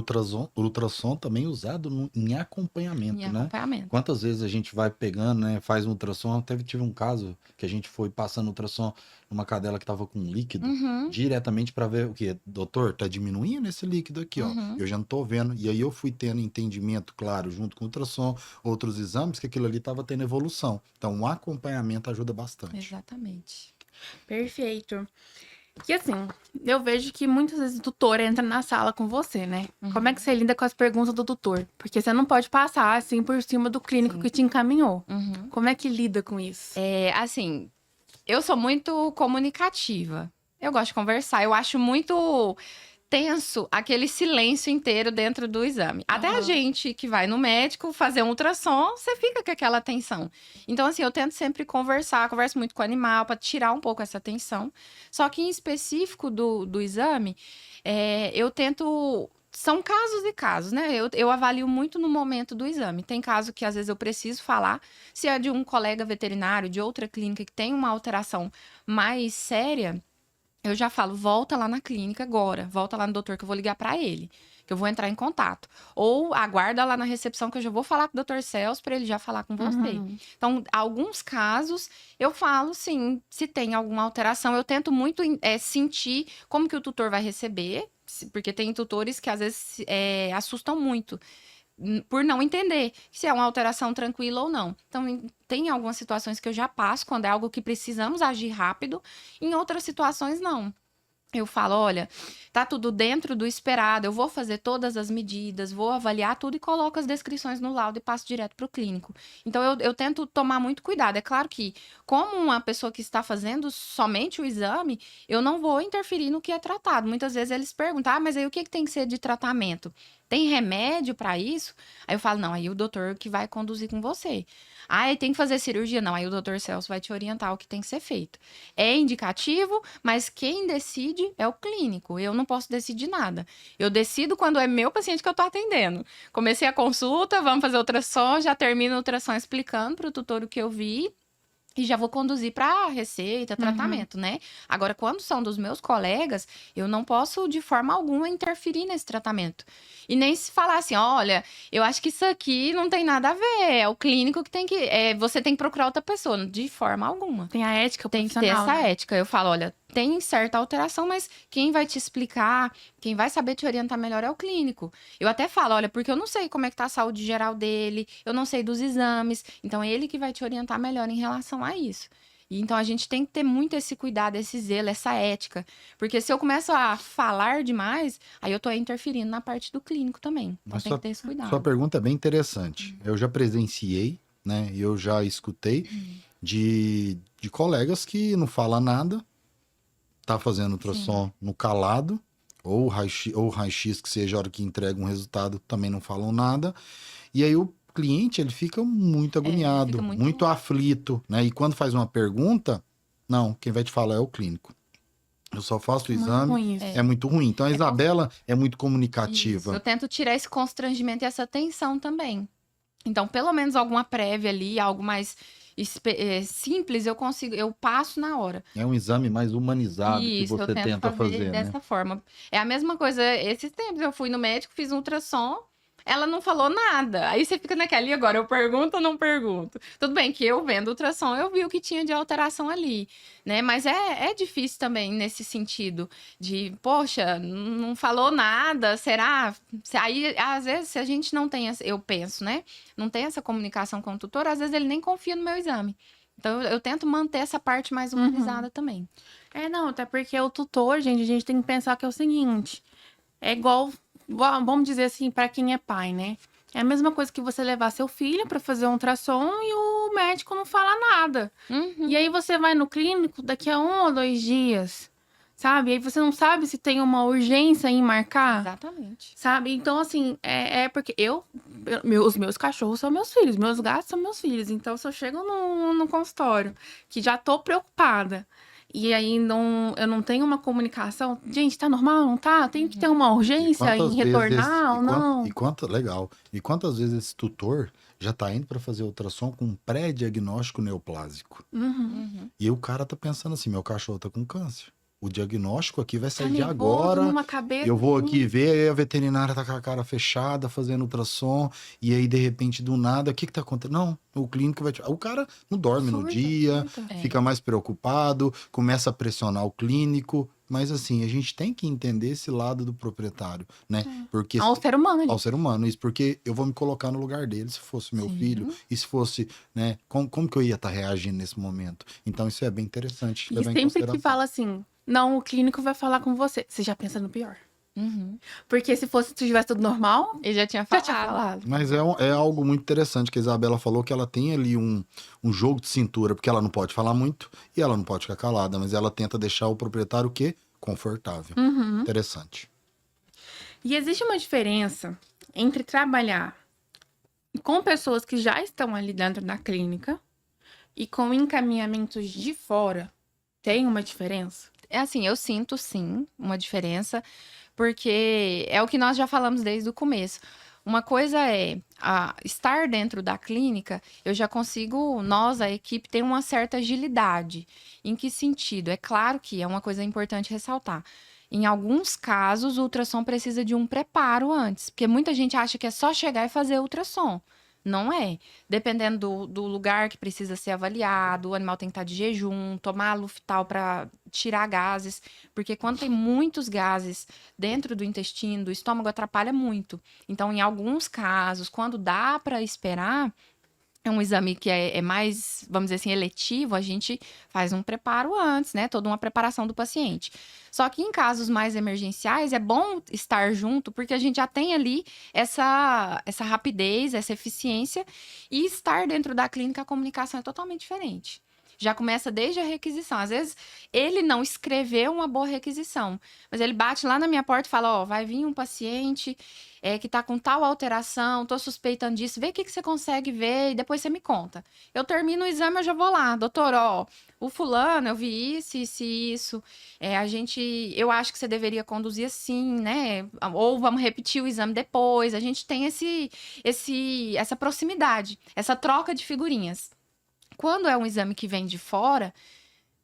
ultrassom também usado em acompanhamento, em né? acompanhamento. Quantas vezes a gente vai pegando, né? Faz um ultrassom. Até tive um caso que a gente foi passando ultrassom numa cadela que tava com líquido Uhum, diretamente para ver o quê? Doutor, tá diminuindo esse líquido aqui, ó. uhum. Eu já não tô vendo. E aí eu fui tendo entendimento, claro, junto com o ultrassom, outros exames, que aquilo ali tava tendo evolução. Então, o acompanhamento ajuda bastante. Exatamente. Perfeito. E assim, eu vejo que muitas vezes o tutor entra na sala com você, né? Como é que você lida com as perguntas do tutor? Porque você não pode passar assim por cima do clínico Sim. que te encaminhou. Uhum. Como é que lida com isso? Assim, eu sou muito comunicativa. Eu gosto de conversar. Eu acho muito tenso aquele silêncio inteiro dentro do exame. Até a Aham. gente que vai no médico fazer um ultrassom, você fica com aquela tensão. Então, assim, eu tento sempre conversar, converso muito com o animal para tirar um pouco essa tensão. Só que em específico do exame, eu tento. São casos e casos, né? Eu avalio muito no momento do exame. Tem caso que às vezes eu preciso falar, se é de um colega veterinário, de outra clínica que tem uma alteração mais séria, eu já falo, volta lá na clínica agora, volta lá no doutor que eu vou ligar pra ele, que eu vou entrar em contato. Ou aguarda lá na recepção que eu já vou falar com o doutor Celso pra ele já falar com você. Uhum. Então, alguns casos, eu falo, sim, se tem alguma alteração, eu tento muito sentir como que o tutor vai receber, porque tem tutores que às vezes assustam muito por não entender se é uma alteração tranquila ou não. Então, tem algumas situações que eu já passo quando é algo que precisamos agir rápido, em outras situações não. Eu falo, olha, tá tudo dentro do esperado, eu vou fazer todas as medidas, vou avaliar tudo e coloco as descrições no laudo e passo direto para o clínico. Então, eu tento tomar muito cuidado. É claro que, como uma pessoa que está fazendo somente o exame, eu não vou interferir no que é tratado. Muitas vezes eles perguntam, mas aí o que tem que ser de tratamento? Tem remédio para isso? Aí eu falo, não, aí o doutor que vai conduzir com você. Ah, tem que fazer cirurgia? Não, aí o doutor Celso vai te orientar o que tem que ser feito. É indicativo, mas quem decide é o clínico. Eu não posso decidir nada. Eu decido quando é meu paciente que eu tô atendendo. Comecei a consulta, vamos fazer ultrassom, já termino o ultrassom explicando para o tutor o que eu vi. E já vou conduzir para receita, tratamento, né? Agora, quando são dos meus colegas, eu não posso de forma alguma interferir nesse tratamento. E nem se falar assim, olha, eu acho que isso aqui não tem nada a ver, é o clínico que tem que... você tem que procurar outra pessoa, de forma alguma. Tem a ética Tem que ter profissional, essa né? ética. Eu falo, olha, tem certa alteração, mas quem vai te explicar, quem vai saber te orientar melhor é o clínico. Eu até falo, olha, porque eu não sei como é que tá a saúde geral dele, eu não sei dos exames, então é ele que vai te orientar melhor em relação a isso. E então a gente tem que ter muito esse cuidado, esse zelo, essa ética, porque se eu começo a falar demais, aí eu tô interferindo na parte do clínico também. Então Mas tem que ter esse cuidado. Sua pergunta é bem interessante. Eu já presenciei, né? E eu já escutei de colegas que não falam nada, tá fazendo ultrassom no calado, ou raio-x, que seja a hora que entrega um resultado, também não falam nada. E aí o cliente, ele fica muito agoniado, fica muito aflito, né? E quando faz uma pergunta, não, quem vai te falar é o clínico. Eu só faço o Muito exame, ruim isso. é muito ruim. Então a Isabela é muito Isso, comunicativa. eu tento tirar esse constrangimento e essa tensão também. Então, pelo menos alguma prévia ali, algo mais simples, eu passo na hora. É um exame mais humanizado Isso, que eu você tento tenta fazer, né? dessa forma. É a mesma coisa, esses tempos eu fui no médico, fiz um ultrassom, ela não falou nada. Aí você fica naquela, e agora eu pergunto ou não pergunto? Tudo bem que eu vendo ultrassom, eu vi o que tinha de alteração ali, né? Mas é difícil também nesse sentido de, poxa, não falou nada, será? Aí, às vezes, se a gente não tem, eu penso, né? Não tem essa comunicação com o tutor, às vezes ele nem confia no meu exame. Então, eu tento manter essa parte mais humanizada também. Não, até porque o tutor, gente, a gente tem que pensar que é o seguinte, é igual, vamos dizer assim, para quem é pai, né? É a mesma coisa que você levar seu filho para fazer um ultrassom e o médico não fala nada. Uhum. E aí você vai no clínico daqui a 1 ou 2 dias, sabe? E aí você não sabe se tem uma urgência em marcar, Exatamente. sabe? Então, assim, porque os meus cachorros são meus filhos, meus gatos são meus filhos. Então, se eu chego no consultório que já tô preocupada e aí eu não tenho uma comunicação, gente, tá normal, não tá? Tem que ter uma urgência em retornar ou não? Legal. E quantas vezes esse tutor já tá indo para fazer ultrassom com um pré-diagnóstico neoplásico. Uhum. E o cara tá pensando assim, meu cachorro tá com câncer. O diagnóstico aqui vai Tá sair de nervoso, agora. numa cabeça. Eu vou assim. aqui ver, aí a veterinária tá com a cara fechada, fazendo ultrassom, e aí, de repente, do nada, o que que tá acontecendo? Não, o clínico vai... O cara não dorme no Surta, dia, surta. fica mais preocupado, começa a pressionar o clínico, mas assim, a gente tem que entender esse lado do proprietário, né? Porque Ao ser humano, ao gente. ser humano, isso, porque eu vou me colocar no lugar dele, se fosse meu Sim. filho, e se fosse, né, como que eu ia estar reagindo nesse momento? Então, isso é bem interessante. E levar em sempre que consideração. fala assim, não, o clínico vai falar com você. Você já pensa no pior. Uhum. Porque se fosse, se tivesse tudo normal, Ele já tinha já falado. tinha falado. Mas é algo muito interessante que a Isabela falou, que ela tem ali um jogo de cintura, porque ela não pode falar muito e ela não pode ficar calada, mas ela tenta deixar o proprietário o quê? Confortável. Uhum. Interessante. E existe uma diferença entre trabalhar com pessoas que já estão ali dentro da clínica e com encaminhamentos de fora. Tem uma diferença? É assim, eu sinto sim uma diferença, porque é o que nós já falamos desde o começo. Uma coisa é estar dentro da clínica, eu já consigo, nós, a equipe, tem uma certa agilidade. Em que sentido? É claro que é uma coisa importante ressaltar. Em alguns casos, o ultrassom precisa de um preparo antes, porque muita gente acha que é só chegar e fazer ultrassom. Não é. Dependendo do lugar que precisa ser avaliado, o animal tem que estar de jejum, tomar Luftal para tirar gases, porque quando tem muitos gases dentro do intestino, do estômago, atrapalha muito. Então, em alguns casos, quando dá para esperar, é um exame que é mais, vamos dizer assim, eletivo, a gente faz um preparo antes, né? Toda uma preparação do paciente. Só que em casos mais emergenciais, é bom estar junto, porque a gente já tem ali essa rapidez, essa eficiência, e estar dentro da clínica, a comunicação é totalmente diferente. Já começa desde a requisição. Às vezes, ele não escreveu uma boa requisição, mas ele bate lá na minha porta e fala, ó, vai vir um paciente que tá com tal alteração, tô suspeitando disso, vê o que você consegue ver e depois você me conta. Eu termino o exame, eu já vou lá, doutor, ó, o fulano, eu vi isso, eu acho que você deveria conduzir assim, né? Ou vamos repetir o exame depois. A gente tem essa proximidade, essa troca de figurinhas. Quando é um exame que vem de fora,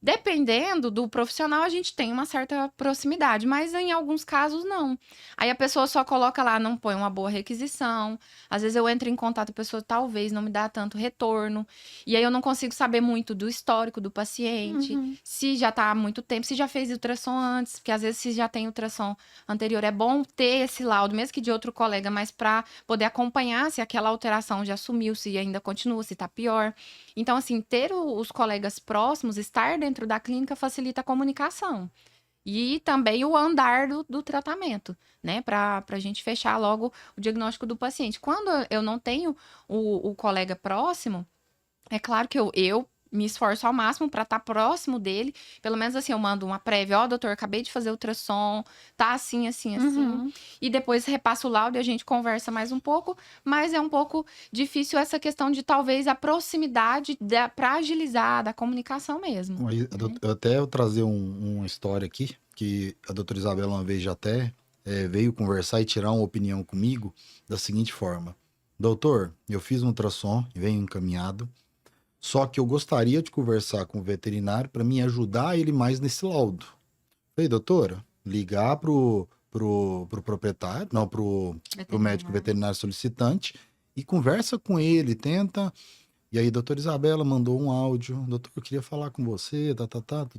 dependendo do profissional, a gente tem uma certa proximidade, mas em alguns casos não. Aí a pessoa só coloca lá, não põe uma boa requisição. Às vezes eu entro em contato, a pessoa talvez não me dá tanto retorno. E aí eu não consigo saber muito do histórico do paciente, se já tá há muito tempo, se já fez ultrassom antes, porque às vezes se já tem ultrassom anterior, é bom ter esse laudo, mesmo que de outro colega, mas para poder acompanhar se aquela alteração já sumiu, se ainda continua, se tá pior. Então, assim, ter os colegas próximos, estar dentro da clínica facilita a comunicação. E também o andar do tratamento, né? Para a gente fechar logo o diagnóstico do paciente. Quando eu não tenho o colega próximo, é claro que eu me esforço ao máximo para estar próximo dele. Pelo menos assim, eu mando uma prévia, ó, doutor, acabei de fazer ultrassom, tá assim, assim, assim. E depois repasso o laudo e a gente conversa mais um pouco. Mas é um pouco difícil essa questão de talvez a proximidade para agilizar da comunicação mesmo. Aí, eu até trazer uma história aqui, que a doutora Isabela uma vez já até veio conversar e tirar uma opinião comigo da seguinte forma. Doutor, eu fiz um ultrassom e venho encaminhado, só que eu gostaria de conversar com o veterinário para me ajudar ele mais nesse laudo. Falei, doutora, ligar pro proprietário, não, pro médico veterinário solicitante e conversa com ele, tenta. E aí, doutora Isabela mandou um áudio. Doutor, eu queria falar com você,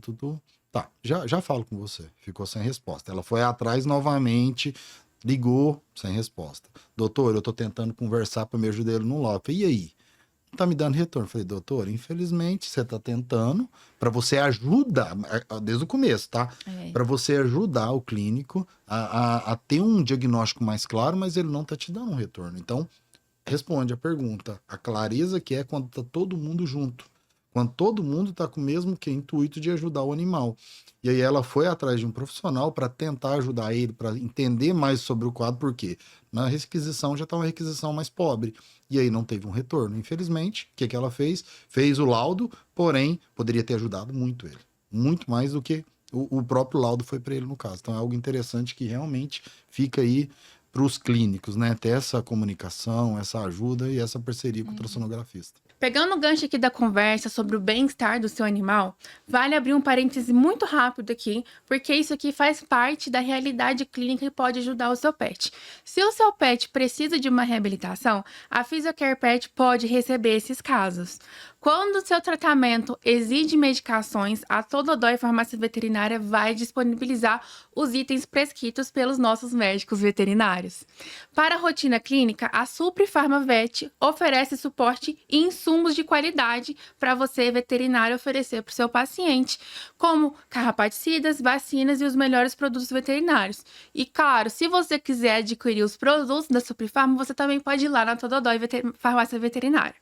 tutu. Tá, já falo com você. Ficou sem resposta. Ela foi atrás novamente, ligou, sem resposta. Doutor, eu tô tentando conversar para me ajudar ele no laudo. E aí? Não tá me dando retorno. Falei, doutor, infelizmente você tá tentando para você ajudar, desde o começo, tá? Para você ajudar o clínico a ter um diagnóstico mais claro, mas ele não tá te dando um retorno. Então, responde a pergunta. A clareza que é quando tá todo mundo junto. Quando todo mundo tá com o mesmo intuito de ajudar o animal. E aí ela foi atrás de um profissional para tentar ajudar ele, para entender mais sobre o quadro, porque na requisição já tá uma requisição mais pobre. E aí não teve um retorno. Infelizmente, o que ela fez? Fez o laudo, porém, poderia ter ajudado muito ele. Muito mais do que o próprio laudo foi para ele no caso. Então é algo interessante que realmente fica aí para os clínicos, né? Ter essa comunicação, essa ajuda e essa parceria com o ultrassonografista. Pegando o gancho aqui da conversa sobre o bem-estar do seu animal, vale abrir um parêntese muito rápido aqui, porque isso aqui faz parte da realidade clínica e pode ajudar o seu pet. Se o seu pet precisa de uma reabilitação, a Physiocare Pet pode receber esses casos. Quando o seu tratamento exige medicações, a Tododói Farmácia Veterinária vai disponibilizar os itens prescritos pelos nossos médicos veterinários. Para a rotina clínica, a Supri Farmavet oferece suporte e insumos de qualidade para você, veterinário, oferecer para o seu paciente, como carrapaticidas, vacinas e os melhores produtos veterinários. E claro, se você quiser adquirir os produtos da Supri Farma, você também pode ir lá na Tododói Farmácia Veterinária.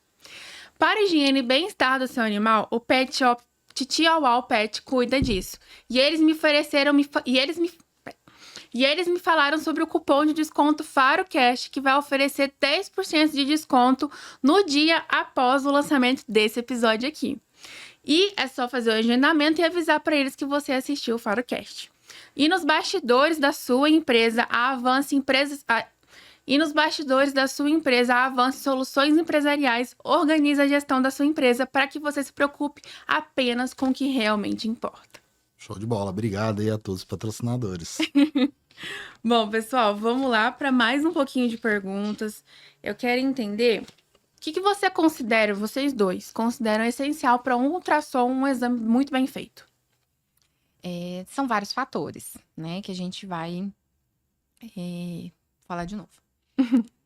Para a higiene e bem-estar do seu animal, o Pet Shop Titiauau Pet cuida disso. E eles me falaram sobre o cupom de desconto FaroCast, que vai oferecer 10% de desconto no dia após o lançamento desse episódio aqui. E é só fazer o agendamento e avisar para eles que você assistiu o FaroCast. E nos bastidores da sua empresa, a Avance Soluções Empresariais organiza a gestão da sua empresa para que você se preocupe apenas com o que realmente importa. Show de bola. Obrigado aí a todos os patrocinadores. Bom, pessoal, vamos lá para mais um pouquinho de perguntas. Eu quero entender o que você considera, vocês dois, consideram essencial para um ultrassom, um exame muito bem feito? São vários fatores, né, que a gente vai falar de novo.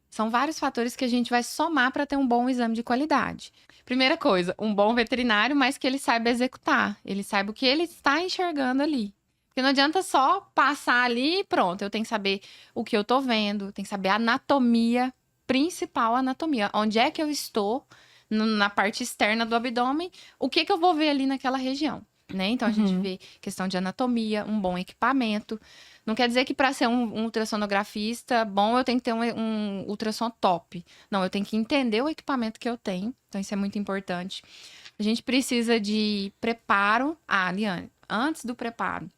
São vários fatores que a gente vai somar para ter um bom exame de qualidade. Primeira coisa, um bom veterinário, mas que ele saiba executar. Ele saiba o que ele está enxergando ali. Porque não adianta só passar ali e pronto. Eu tenho que saber o que eu tô vendo, eu tenho que saber a anatomia, principal anatomia. Onde é que eu estou na parte externa do abdômen, o que eu vou ver ali naquela região, né? Então, a gente vê questão de anatomia, um bom equipamento. Não quer dizer que para ser um ultrassonografista bom, eu tenho que ter um ultrassom top. Não, eu tenho que entender o equipamento que eu tenho. Então, isso é muito importante. A gente precisa de preparo. Liane, antes do preparo,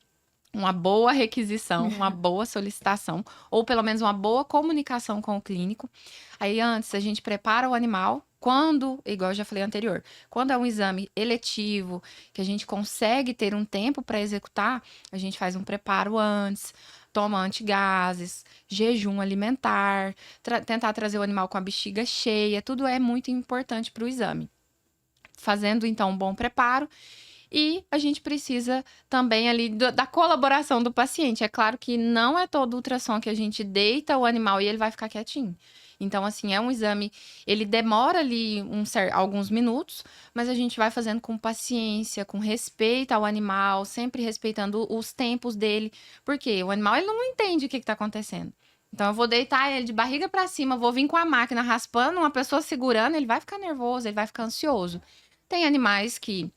uma boa requisição, uma boa solicitação, ou pelo menos uma boa comunicação com o clínico. Aí, antes, a gente prepara o animal. Quando, igual eu já falei anterior, quando é um exame eletivo, que a gente consegue ter um tempo para executar, a gente faz um preparo antes, toma antigases, jejum alimentar, tentar trazer o animal com a bexiga cheia, tudo é muito importante para o exame. Fazendo, então, um bom preparo. E a gente precisa também ali da colaboração do paciente. É claro que não é todo ultrassom que a gente deita o animal e ele vai ficar quietinho. Então, assim, é um exame, ele demora ali alguns minutos, mas a gente vai fazendo com paciência, com respeito ao animal, sempre respeitando os tempos dele. Porque o animal, ele não entende o que está acontecendo. Então, eu vou deitar ele de barriga para cima, vou vir com a máquina raspando, uma pessoa segurando, ele vai ficar nervoso, ele vai ficar ansioso. Tem animais que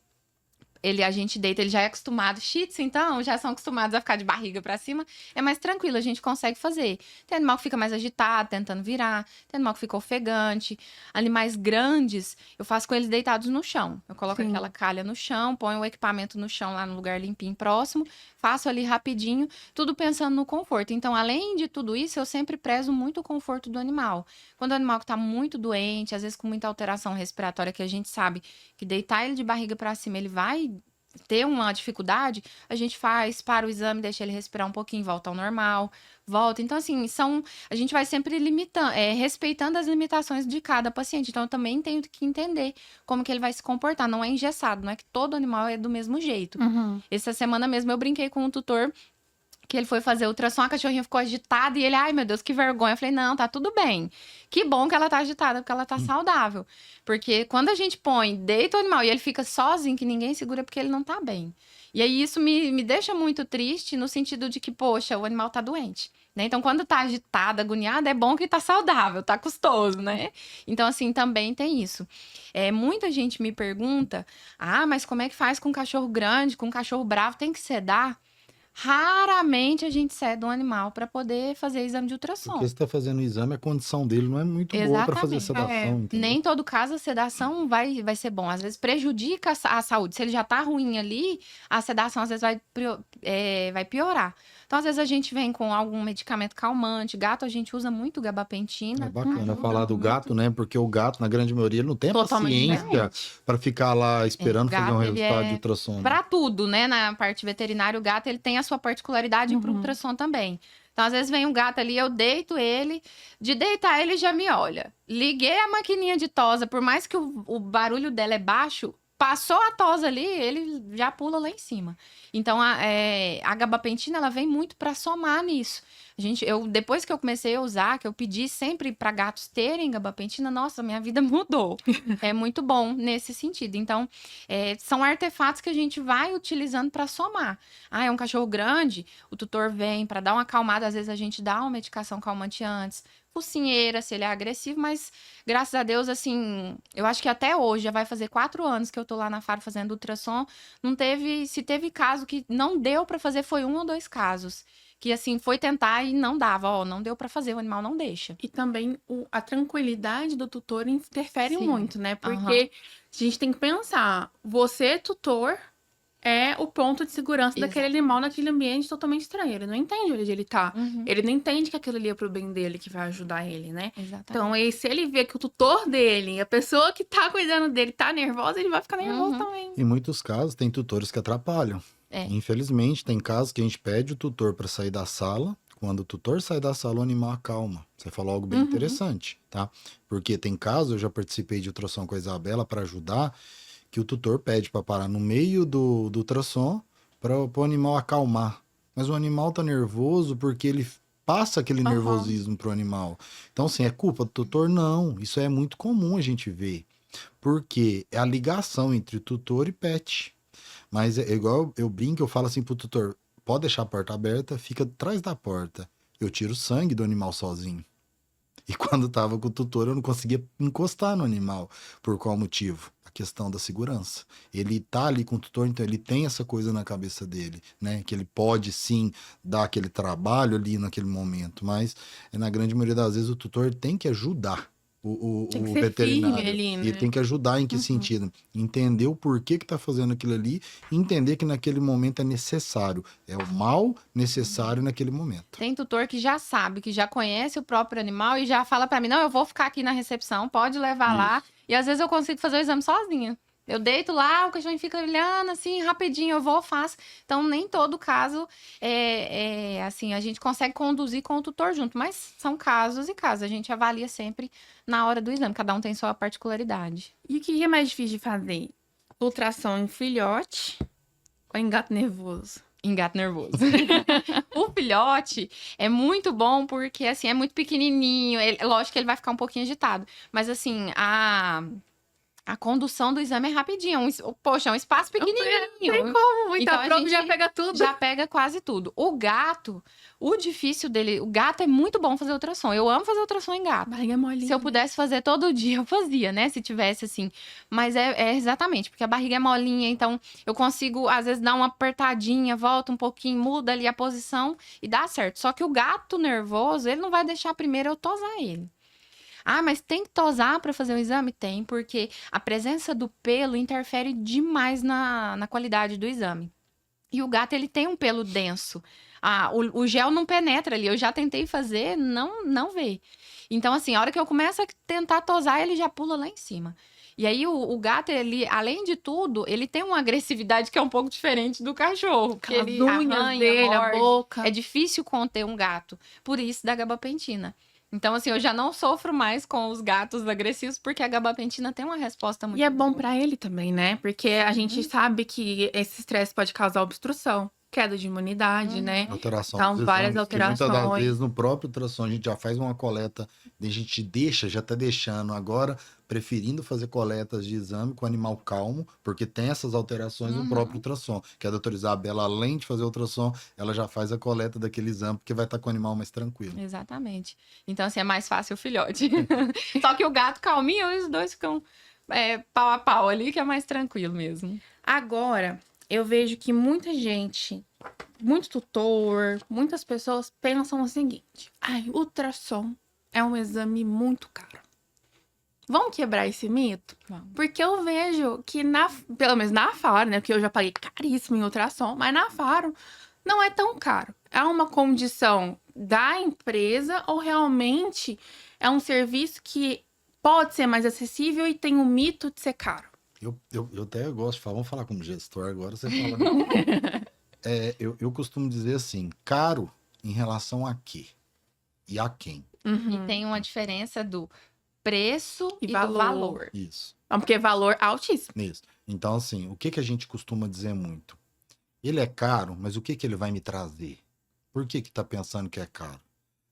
a gente deita, ele já é acostumado. Shih Tzu, então, já são acostumados a ficar de barriga pra cima. É mais tranquilo, a gente consegue fazer. Tem animal que fica mais agitado, tentando virar. Tem animal que fica ofegante. Animais grandes, eu faço com eles deitados no chão. Eu coloco aquela calha no chão, ponho o equipamento no chão, lá no lugar limpinho, próximo. Faço ali rapidinho, tudo pensando no conforto. Então, além de tudo isso, eu sempre prezo muito o conforto do animal. Quando o animal tá muito doente, às vezes com muita alteração respiratória, que a gente sabe que deitar ele de barriga pra cima, ele vai ter uma dificuldade, a gente para o exame, deixa ele respirar um pouquinho, volta ao normal, volta. Então, assim, a gente vai sempre limitando, respeitando as limitações de cada paciente. Então, eu também tenho que entender como que ele vai se comportar. Não é engessado, não é que todo animal é do mesmo jeito. Essa semana mesmo eu brinquei com um tutor que ele foi fazer ultrassom, a cachorrinha ficou agitada e ele, ai meu Deus, que vergonha. Eu falei, não, tá tudo bem. Que bom que ela tá agitada, porque ela tá saudável. Porque quando a gente deita o animal e ele fica sozinho, que ninguém segura, porque ele não tá bem. E aí isso me deixa muito triste no sentido de que, poxa, o animal tá doente, né? Então, quando tá agitado, agoniado, é bom que tá saudável, tá custoso, né? Então, assim, também tem isso. Muita gente me pergunta, mas como é que faz com um cachorro grande, com um cachorro bravo, tem que sedar? Raramente a gente cede um animal para poder fazer exame de ultrassom. Porque você está fazendo o exame, a condição dele não é muito boa para fazer Exatamente. sedação, entendeu? Nem em todo caso a sedação vai ser bom. Às vezes prejudica a saúde. Se ele já tá ruim ali, a sedação às vezes vai piorar. Então, às vezes a gente vem com algum medicamento calmante. Gato, a gente usa muito gabapentina. É bacana Ajuda falar do muito. gato, né? Porque o gato, na grande maioria, ele não tem a Totalmente paciência diferente. para ficar lá esperando o fazer um gato, ele resultado é de ultrassom. né? Para tudo, né? Na parte veterinária, o gato ele tem a sua particularidade e pro ultrassom também. Então, às vezes vem um gato ali, eu deito ele, de deitar ele já me olha. Liguei a maquininha de tosa, por mais que o barulho dela é baixo, passou a tosa ali, ele já pula lá em cima. Então, a gabapentina, ela vem muito para somar nisso. Depois que eu comecei a usar, que eu pedi sempre para gatos terem gabapentina, nossa, minha vida mudou. É muito bom nesse sentido. Então, são artefatos que a gente vai utilizando para somar. Ah, é um cachorro grande, o tutor vem para dar uma acalmada, às vezes a gente dá uma medicação calmante antes. Focinheira, se ele é agressivo, mas graças a Deus, assim, eu acho que até hoje, já vai fazer 4 anos que eu tô lá na Faro fazendo ultrassom, se teve caso que não deu para fazer, foi 1 ou 2 casos. Que assim, foi tentar e não dava, não deu para fazer, o animal não deixa. E também a tranquilidade do tutor interfere Sim. muito, né? Porque a gente tem que pensar, você, tutor, é o ponto de segurança daquele animal naquele ambiente totalmente estranho. Ele não entende onde ele tá. Ele não entende que aquilo ali é pro bem dele, que vai ajudar ele, né? Exatamente. Então, se ele vê que o tutor dele, a pessoa que tá cuidando dele, tá nervosa, ele vai ficar nervoso também. Em muitos casos, tem tutores que atrapalham. Infelizmente, tem casos que a gente pede o tutor para sair da sala. Quando o tutor sai da sala, o animal acalma. Você falou algo bem interessante, tá? Porque tem casos, eu já participei de ultrassom com a Isabela para ajudar, que o tutor pede para parar no meio do ultrassom para o animal acalmar. Mas o animal tá nervoso porque ele passa aquele nervosismo pro animal. Então, assim, é culpa do tutor? Não. Isso é muito comum a gente ver. Porque é a ligação entre o tutor e pet. Mas é igual eu brinco, eu falo assim pro tutor, pode deixar a porta aberta, fica atrás da porta. Eu tiro o sangue do animal sozinho. E quando tava com o tutor, eu não conseguia encostar no animal. Por qual motivo? A questão da segurança. Ele tá ali com o tutor, então ele tem essa coisa na cabeça dele, né? Que ele pode sim dar aquele trabalho ali naquele momento, mas na grande maioria das vezes o tutor tem que ajudar o Tem que ser veterinário. firme ali, né? Ele tem que ajudar em que sentido? Entender o porquê que tá fazendo aquilo ali e entender que naquele momento é necessário. É o mal necessário naquele momento. Tem tutor que já sabe, que já conhece o próprio animal e já fala pra mim, não, eu vou ficar aqui na recepção, pode levar lá. E às vezes eu consigo fazer o exame sozinha. Eu deito lá, o cachorro fica olhando assim, rapidinho, eu vou, faço. Então, nem todo caso assim, a gente consegue conduzir com o tutor junto, mas são casos e casos. A gente avalia sempre na hora do exame, cada um tem sua particularidade. E o que é mais difícil de fazer? Ultrassom em filhote ou em gato nervoso? Em gato nervoso. O filhote é muito bom porque, assim, é muito pequenininho. Lógico que ele vai ficar um pouquinho agitado. Mas, assim, a condução do exame é rapidinho. Poxa, é um espaço pequenininho. Não tem como, então a prova gente já pega tudo. Já pega quase tudo. O gato, o difícil dele... O gato é muito bom fazer ultrassom. Eu amo fazer ultrassom em gato. Barriga molinha. Se eu pudesse fazer todo dia, eu fazia, né? Se tivesse, assim. Mas é exatamente, porque a barriga é molinha, então eu consigo, às vezes, dar uma apertadinha, volta um pouquinho, muda ali a posição e dá certo. Só que o gato nervoso, ele não vai deixar primeiro eu tosar ele. Ah, mas tem que tosar para fazer o exame? Tem, porque a presença do pelo interfere demais na qualidade do exame. E o gato, ele tem um pelo denso. O gel não penetra ali. Eu já tentei fazer, não vê. Então, assim, a hora que eu começo a tentar tosar, ele já pula lá em cima. E aí, o gato, ele, além de tudo, ele tem uma agressividade que é um pouco diferente do cachorro. Porque As ele unhas arranha, dele, a morde. boca. É difícil conter um gato. Por isso, da gabapentina. Então, assim, eu já não sofro mais com os gatos agressivos, porque a gabapentina tem uma resposta muito E é bom boa. pra ele também, né? Porque a gente sabe que esse estresse pode causar obstrução, queda de imunidade, né? Alteração. Então, dos várias exames, que muitas das alterações. vezes no próprio ultrassom a gente já faz uma coleta, a gente deixa, já tá deixando agora, preferindo fazer coletas de exame com animal calmo, porque tem essas alterações no próprio ultrassom. Que a doutora Isabela, além de fazer o ultrassom, ela já faz a coleta daquele exame, porque vai estar com o animal mais tranquilo. Exatamente. Então, assim, é mais fácil o filhote. Só que o gato calminho, os dois ficam pau a pau ali, que é mais tranquilo mesmo. Agora, eu vejo que muita gente, muito tutor, muitas pessoas pensam o seguinte: ai, ultrassom é um exame muito caro. Vamos quebrar esse mito? Vamos. Porque eu vejo que, pelo menos na Faro, né? Porque eu já paguei caríssimo em ultrassom, mas na Faro não é tão caro. É uma condição da empresa ou realmente é um serviço que pode ser mais acessível e tem o mito de ser caro? Eu até gosto de falar, vamos falar como gestor agora, você fala. Eu costumo dizer assim, caro em relação a quê? E a quem? E tem uma diferença do preço E e do valor. valor. Isso, Porque valor altíssimo. isso. Então, assim, o que a gente costuma dizer muito? Ele é caro, mas o que ele vai me trazer? Por que tá pensando que é caro?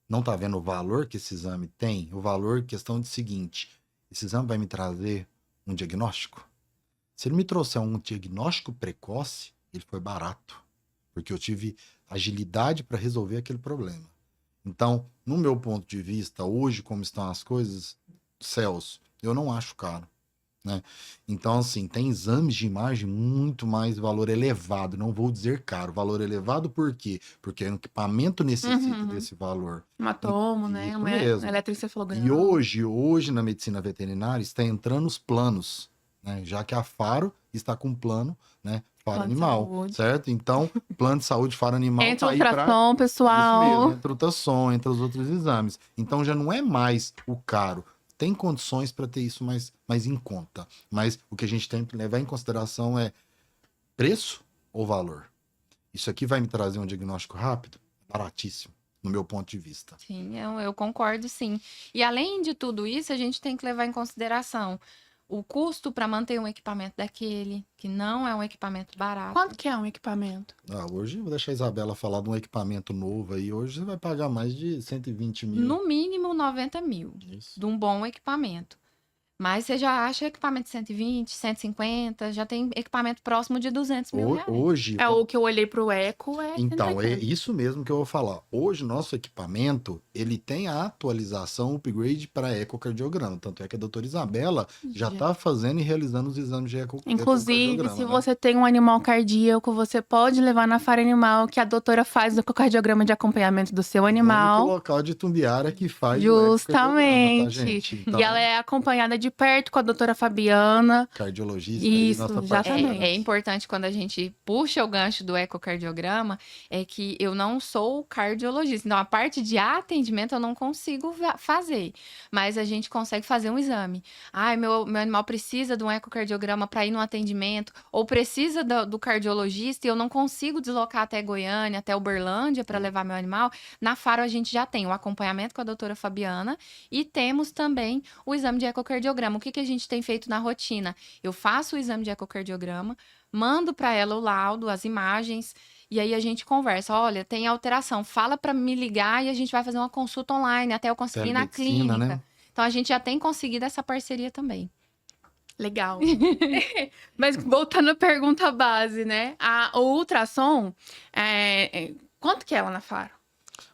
Não tá vendo o valor que esse exame tem? O valor, questão de seguinte, esse exame vai me trazer um diagnóstico? Se ele me trouxer um diagnóstico precoce, ele foi barato, porque eu tive agilidade para resolver aquele problema. Então, no meu ponto de vista, hoje, como estão as coisas, Celso, eu não acho caro, né? Então, assim, tem exames de imagem muito mais valor elevado, não vou dizer caro, valor elevado por quê? Porque o equipamento necessita desse valor. Um atomo, né? Isso Uma mesmo. eletroencefalograma. E hoje na medicina veterinária está entrando os planos, né? Já que a Faro está com plano, né? Faro Plano de animal, saúde. certo? Então, plano de saúde Faro animal Entra tá aí ultrassom, Isso pessoal. mesmo, entra ultrassom, entra os outros exames. Então já não é mais o caro. Tem condições para ter isso mais em conta. Mas o que a gente tem que levar em consideração é preço ou valor. Isso aqui vai me trazer um diagnóstico rápido? Baratíssimo, no meu ponto de vista. Sim, eu concordo, sim. E além de tudo isso, a gente tem que levar em consideração o custo para manter um equipamento daquele, que não é um equipamento barato. Quanto que é um equipamento? Hoje eu vou deixar a Isabela falar de um equipamento novo aí. Hoje você vai pagar mais de 120 mil. No mínimo 90 mil Isso. de um bom equipamento. Mas você já acha equipamento de 120, 150, já tem equipamento próximo de 200 mil reais. Hoje. É o que eu olhei pro Eco, Então, é 180. isso mesmo que eu vou falar. Hoje, nosso equipamento, ele tem a atualização, upgrade para ecocardiograma. Tanto é que a doutora Isabela já está fazendo e realizando os exames de Inclusive, ecocardiograma. se né? você tem um animal cardíaco, você pode levar na Faro Animal, que a doutora faz o ecocardiograma de acompanhamento do seu O animal. único local de Tumbiara que faz o ecocardiograma, tá, Justamente. gente? Então, E ela é acompanhada de perto com a doutora Fabiana. cardiologista Isso, aí, nossa exatamente. parceira. É importante quando a gente puxa o gancho do ecocardiograma, é que eu não sou cardiologista. Então, a parte de atendimento eu não consigo fazer. Mas a gente consegue fazer um exame. Ai, meu animal precisa de um ecocardiograma para ir no atendimento, ou precisa do cardiologista e eu não consigo deslocar até Goiânia, até Uberlândia para levar meu animal. Na Faro a gente já tem o acompanhamento com a doutora Fabiana e temos também o exame de ecocardiograma. O que a gente tem feito na rotina? Eu faço o exame de ecocardiograma, mando para ela o laudo, as imagens, e aí a gente conversa. Olha, tem alteração, fala para me ligar e a gente vai fazer uma consulta online até eu conseguir ir na Telemedicina, clínica. né? Então a gente já tem conseguido essa parceria também. Legal. Mas voltando à pergunta base, né? O ultrassom, quanto que é lá na Faro?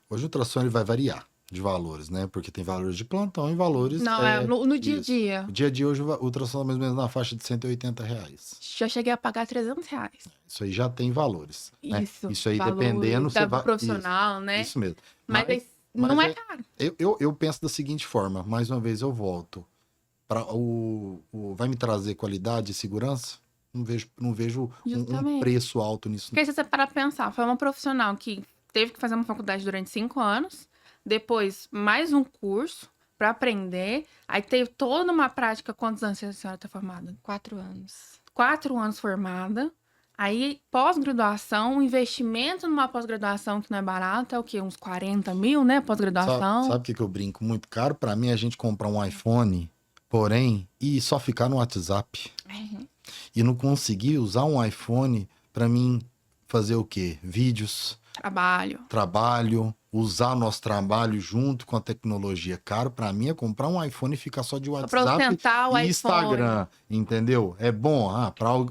Hoje o ultrassom ele vai variar de valores, né? Porque tem valores de plantão e valores... Não, no dia a isso. dia. O dia a dia hoje o ultrassom é mais ou menos na faixa de R$180. Já cheguei a pagar R$300. Isso aí já tem valores. Né? Isso. aí valores dependendo... da você vai... profissional, né? Isso mesmo. Mas não é caro. Eu penso da seguinte forma, mais uma vez eu volto. Vai me trazer qualidade e segurança? Não vejo um preço alto nisso. Porque se você parar pra pensar, foi uma profissional que teve que fazer uma faculdade durante 5 anos, depois mais um curso para aprender, aí teve toda uma prática. Quantos anos a senhora está formada? 4 anos. 4 anos formada, aí pós-graduação, um investimento numa pós-graduação que não é barato, é o quê? Uns 40 mil, né? Pós-graduação. Sabe o que eu brinco muito caro? Para mim, a gente comprar um iPhone, porém, e só ficar no WhatsApp. E não conseguir usar um iPhone para mim fazer o quê? Vídeos. Trabalho, usar nosso trabalho junto com a tecnologia. Caro para mim é comprar um iPhone e ficar só de WhatsApp e Instagram, entendeu? É bom,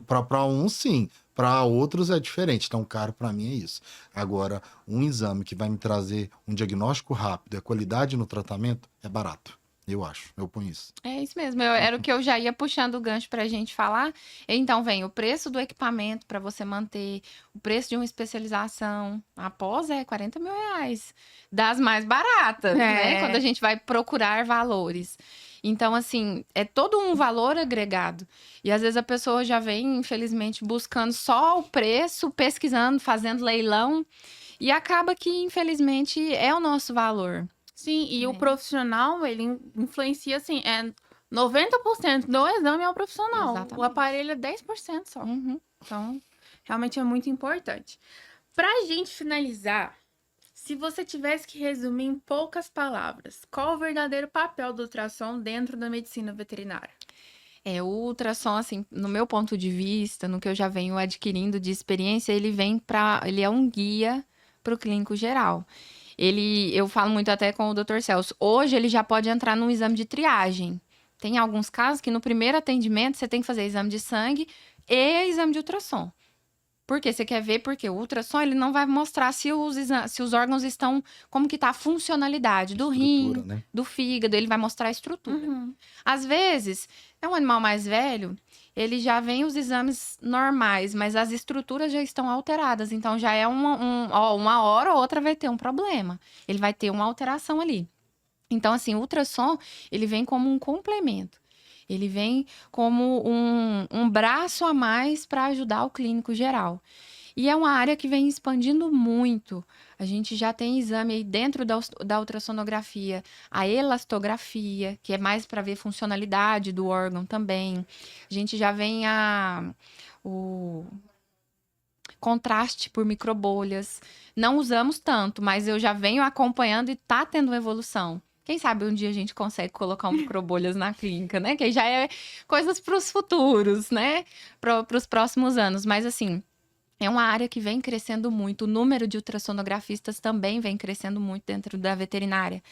para uns sim, para outros é diferente. Então, caro para mim é isso. Agora, um exame que vai me trazer um diagnóstico rápido e a qualidade no tratamento é barato. Eu acho, eu ponho isso. É isso mesmo, era o que eu já ia puxando o gancho para a gente falar. Então, vem o preço do equipamento para você manter, o preço de uma especialização, após é R$ 40.000, das mais baratas, né? Quando a gente vai procurar valores. Então, assim, é todo um valor agregado. E às vezes a pessoa já vem, infelizmente, buscando só o preço, pesquisando, fazendo leilão, e acaba que, infelizmente, é o nosso valor. Sim, e o profissional, ele influencia, assim, 90% do exame é o profissional. Exatamente. O aparelho é 10% só. Uhum. Então, realmente é muito importante. Pra gente finalizar, se você tivesse que resumir em poucas palavras, qual o verdadeiro papel do ultrassom dentro da medicina veterinária? O ultrassom, assim, no meu ponto de vista, no que eu já venho adquirindo de experiência, ele é um guia para o clínico geral. Eu falo muito até com o Dr. Celso, hoje ele já pode entrar num exame de triagem. Tem alguns casos que no primeiro atendimento você tem que fazer exame de sangue e exame de ultrassom. Por quê? Você quer ver porque o ultrassom ele não vai mostrar se os órgãos estão, como que tá a funcionalidade do rim, Né? do fígado, ele vai mostrar a estrutura. Uhum. Às vezes, é um animal mais velho, ele já vem os exames normais, mas as estruturas já estão alteradas. Então, já é uma hora ou outra vai ter um problema. Ele vai ter uma alteração ali. Então, assim, o ultrassom, ele vem como um complemento. Ele vem como um braço a mais para ajudar o clínico geral. E é uma área que vem expandindo muito. A gente já tem exame aí dentro da ultrassonografia, a elastografia, que é mais para ver funcionalidade do órgão também. A gente já vem o contraste por microbolhas. Não usamos tanto, mas eu já venho acompanhando e tá tendo uma evolução. Quem sabe um dia a gente consegue colocar um microbolhas na clínica, né? Que aí já é coisas para os futuros, né? Para os próximos anos. Mas assim, é uma área que vem crescendo muito. O número de ultrassonografistas também vem crescendo muito dentro da veterinária.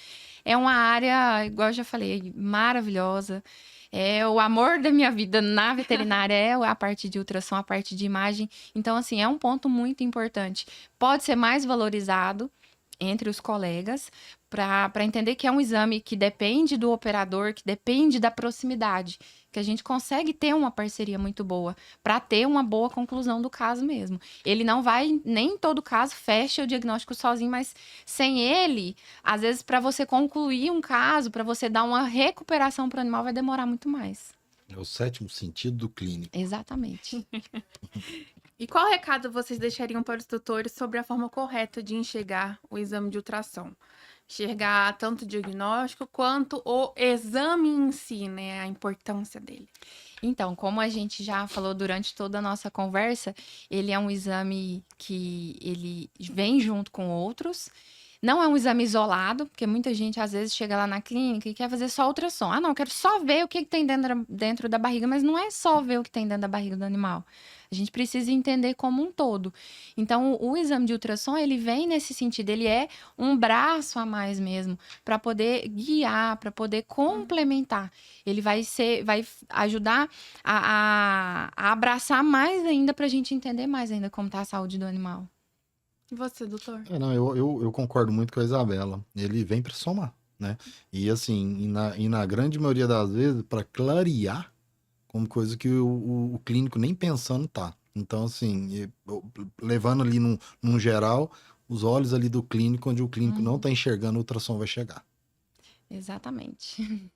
É uma área, igual eu já falei, maravilhosa. É o amor da minha vida na veterinária é a parte de ultrassom, a parte de imagem. Então, assim, é um ponto muito importante. Pode ser mais valorizado entre os colegas, para entender que é um exame que depende do operador, que depende da proximidade, que a gente consegue ter uma parceria muito boa para ter uma boa conclusão do caso mesmo. Ele não vai, nem em todo caso, fecha o diagnóstico sozinho, mas sem ele, às vezes, para você concluir um caso, para você dar uma recuperação para o animal, vai demorar muito mais. É o sétimo sentido do clínico. Exatamente. E qual recado vocês deixariam para os tutores sobre a forma correta de enxergar o exame de ultrassom? Enxergar tanto o diagnóstico quanto o exame em si, né? A importância dele. Então, como a gente já falou durante toda a nossa conversa, ele é um exame que ele vem junto com outros. Não é um exame isolado, porque muita gente às vezes chega lá na clínica e quer fazer só ultrassom. Ah, não, eu quero só ver o que tem dentro da barriga, mas não é só ver o que tem dentro da barriga do animal. A gente precisa entender como um todo. Então, o exame de ultrassom, ele vem nesse sentido, ele é um braço a mais mesmo, para poder guiar, para poder complementar. Ele vai ajudar a abraçar mais ainda para a gente entender mais ainda como está a saúde do animal. E você, doutor? Não, eu concordo muito com a Isabela. Ele vem para somar, né? E assim, na grande maioria das vezes, para clarear, como coisa que o clínico nem pensando tá. Então, assim, levando ali num geral, os olhos ali do clínico, onde o clínico não tá enxergando, o ultrassom vai chegar. Exatamente.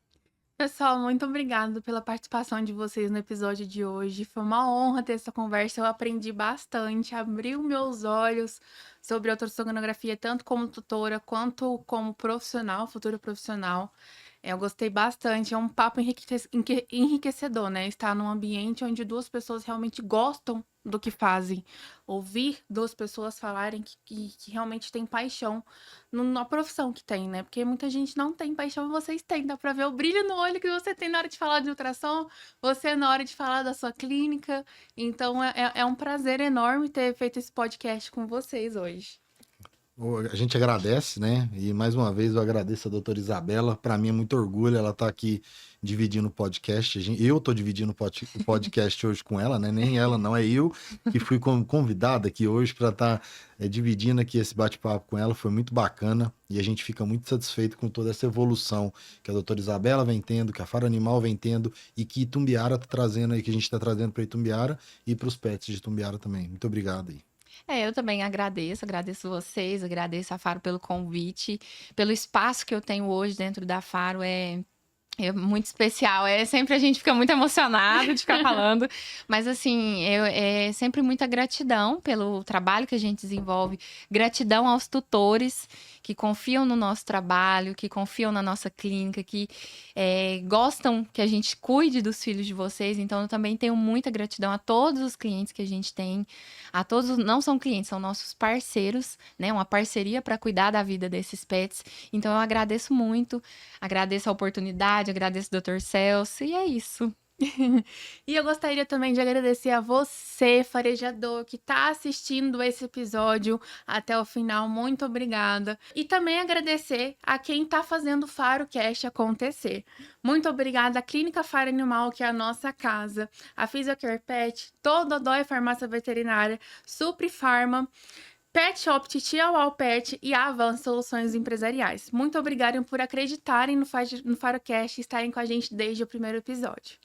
Pessoal, muito obrigada pela participação de vocês no episódio de hoje. Foi uma honra ter essa conversa. Eu aprendi bastante, abriu meus olhos sobre a ultrassonografia, tanto como tutora quanto como profissional, futura profissional. Eu gostei bastante. É um papo enriquecedor, né? Estar num ambiente onde duas pessoas realmente gostam do que fazem. Ouvir duas pessoas falarem que realmente têm paixão na profissão que tem, né? Porque muita gente não tem paixão e vocês têm. Dá pra ver o brilho no olho que você tem na hora de falar de ultrassom, você na hora de falar da sua clínica. Então, é um prazer enorme ter feito esse podcast com vocês hoje. A gente agradece, né? E mais uma vez eu agradeço a doutora Isabela. Para mim é muito orgulho ela estar aqui dividindo o podcast. Eu tô dividindo o podcast hoje com ela, né? Nem ela, não. É eu que fui convidada aqui hoje para estar dividindo aqui esse bate-papo com ela. Foi muito bacana e a gente fica muito satisfeito com toda essa evolução que a doutora Isabela vem tendo, que a Faro Animal vem tendo e que Itumbiara está trazendo aí, que a gente está trazendo para Itumbiara e para os pets de Itumbiara também. Muito obrigado aí. Eu também agradeço vocês, agradeço a Faro pelo convite, pelo espaço que eu tenho hoje dentro da Faro, é muito especial, sempre a gente fica muito emocionado de ficar falando, mas assim, é sempre muita gratidão pelo trabalho que a gente desenvolve, gratidão aos tutores que confiam no nosso trabalho, que confiam na nossa clínica, que gostam que a gente cuide dos filhos de vocês, então eu também tenho muita gratidão a todos os clientes que a gente tem, a todos, não são clientes, são nossos parceiros, né, uma parceria para cuidar da vida desses pets, então eu agradeço muito, agradeço a oportunidade, agradeço o Dr. Celso, e é isso. E eu gostaria também de agradecer a você, farejador, que está assistindo esse episódio até o final. Muito obrigada. E também agradecer a quem está fazendo o FaroCast acontecer. Muito obrigada à Clínica Faro Animal, que é a nossa casa, a Physiocare Pet, Tododói Farmácia Veterinária, Supri Pharma, Pet Shop Titia Uau Pet e a Avan Soluções Empresariais. Muito obrigada por acreditarem no FaroCast e estarem com a gente desde o primeiro episódio.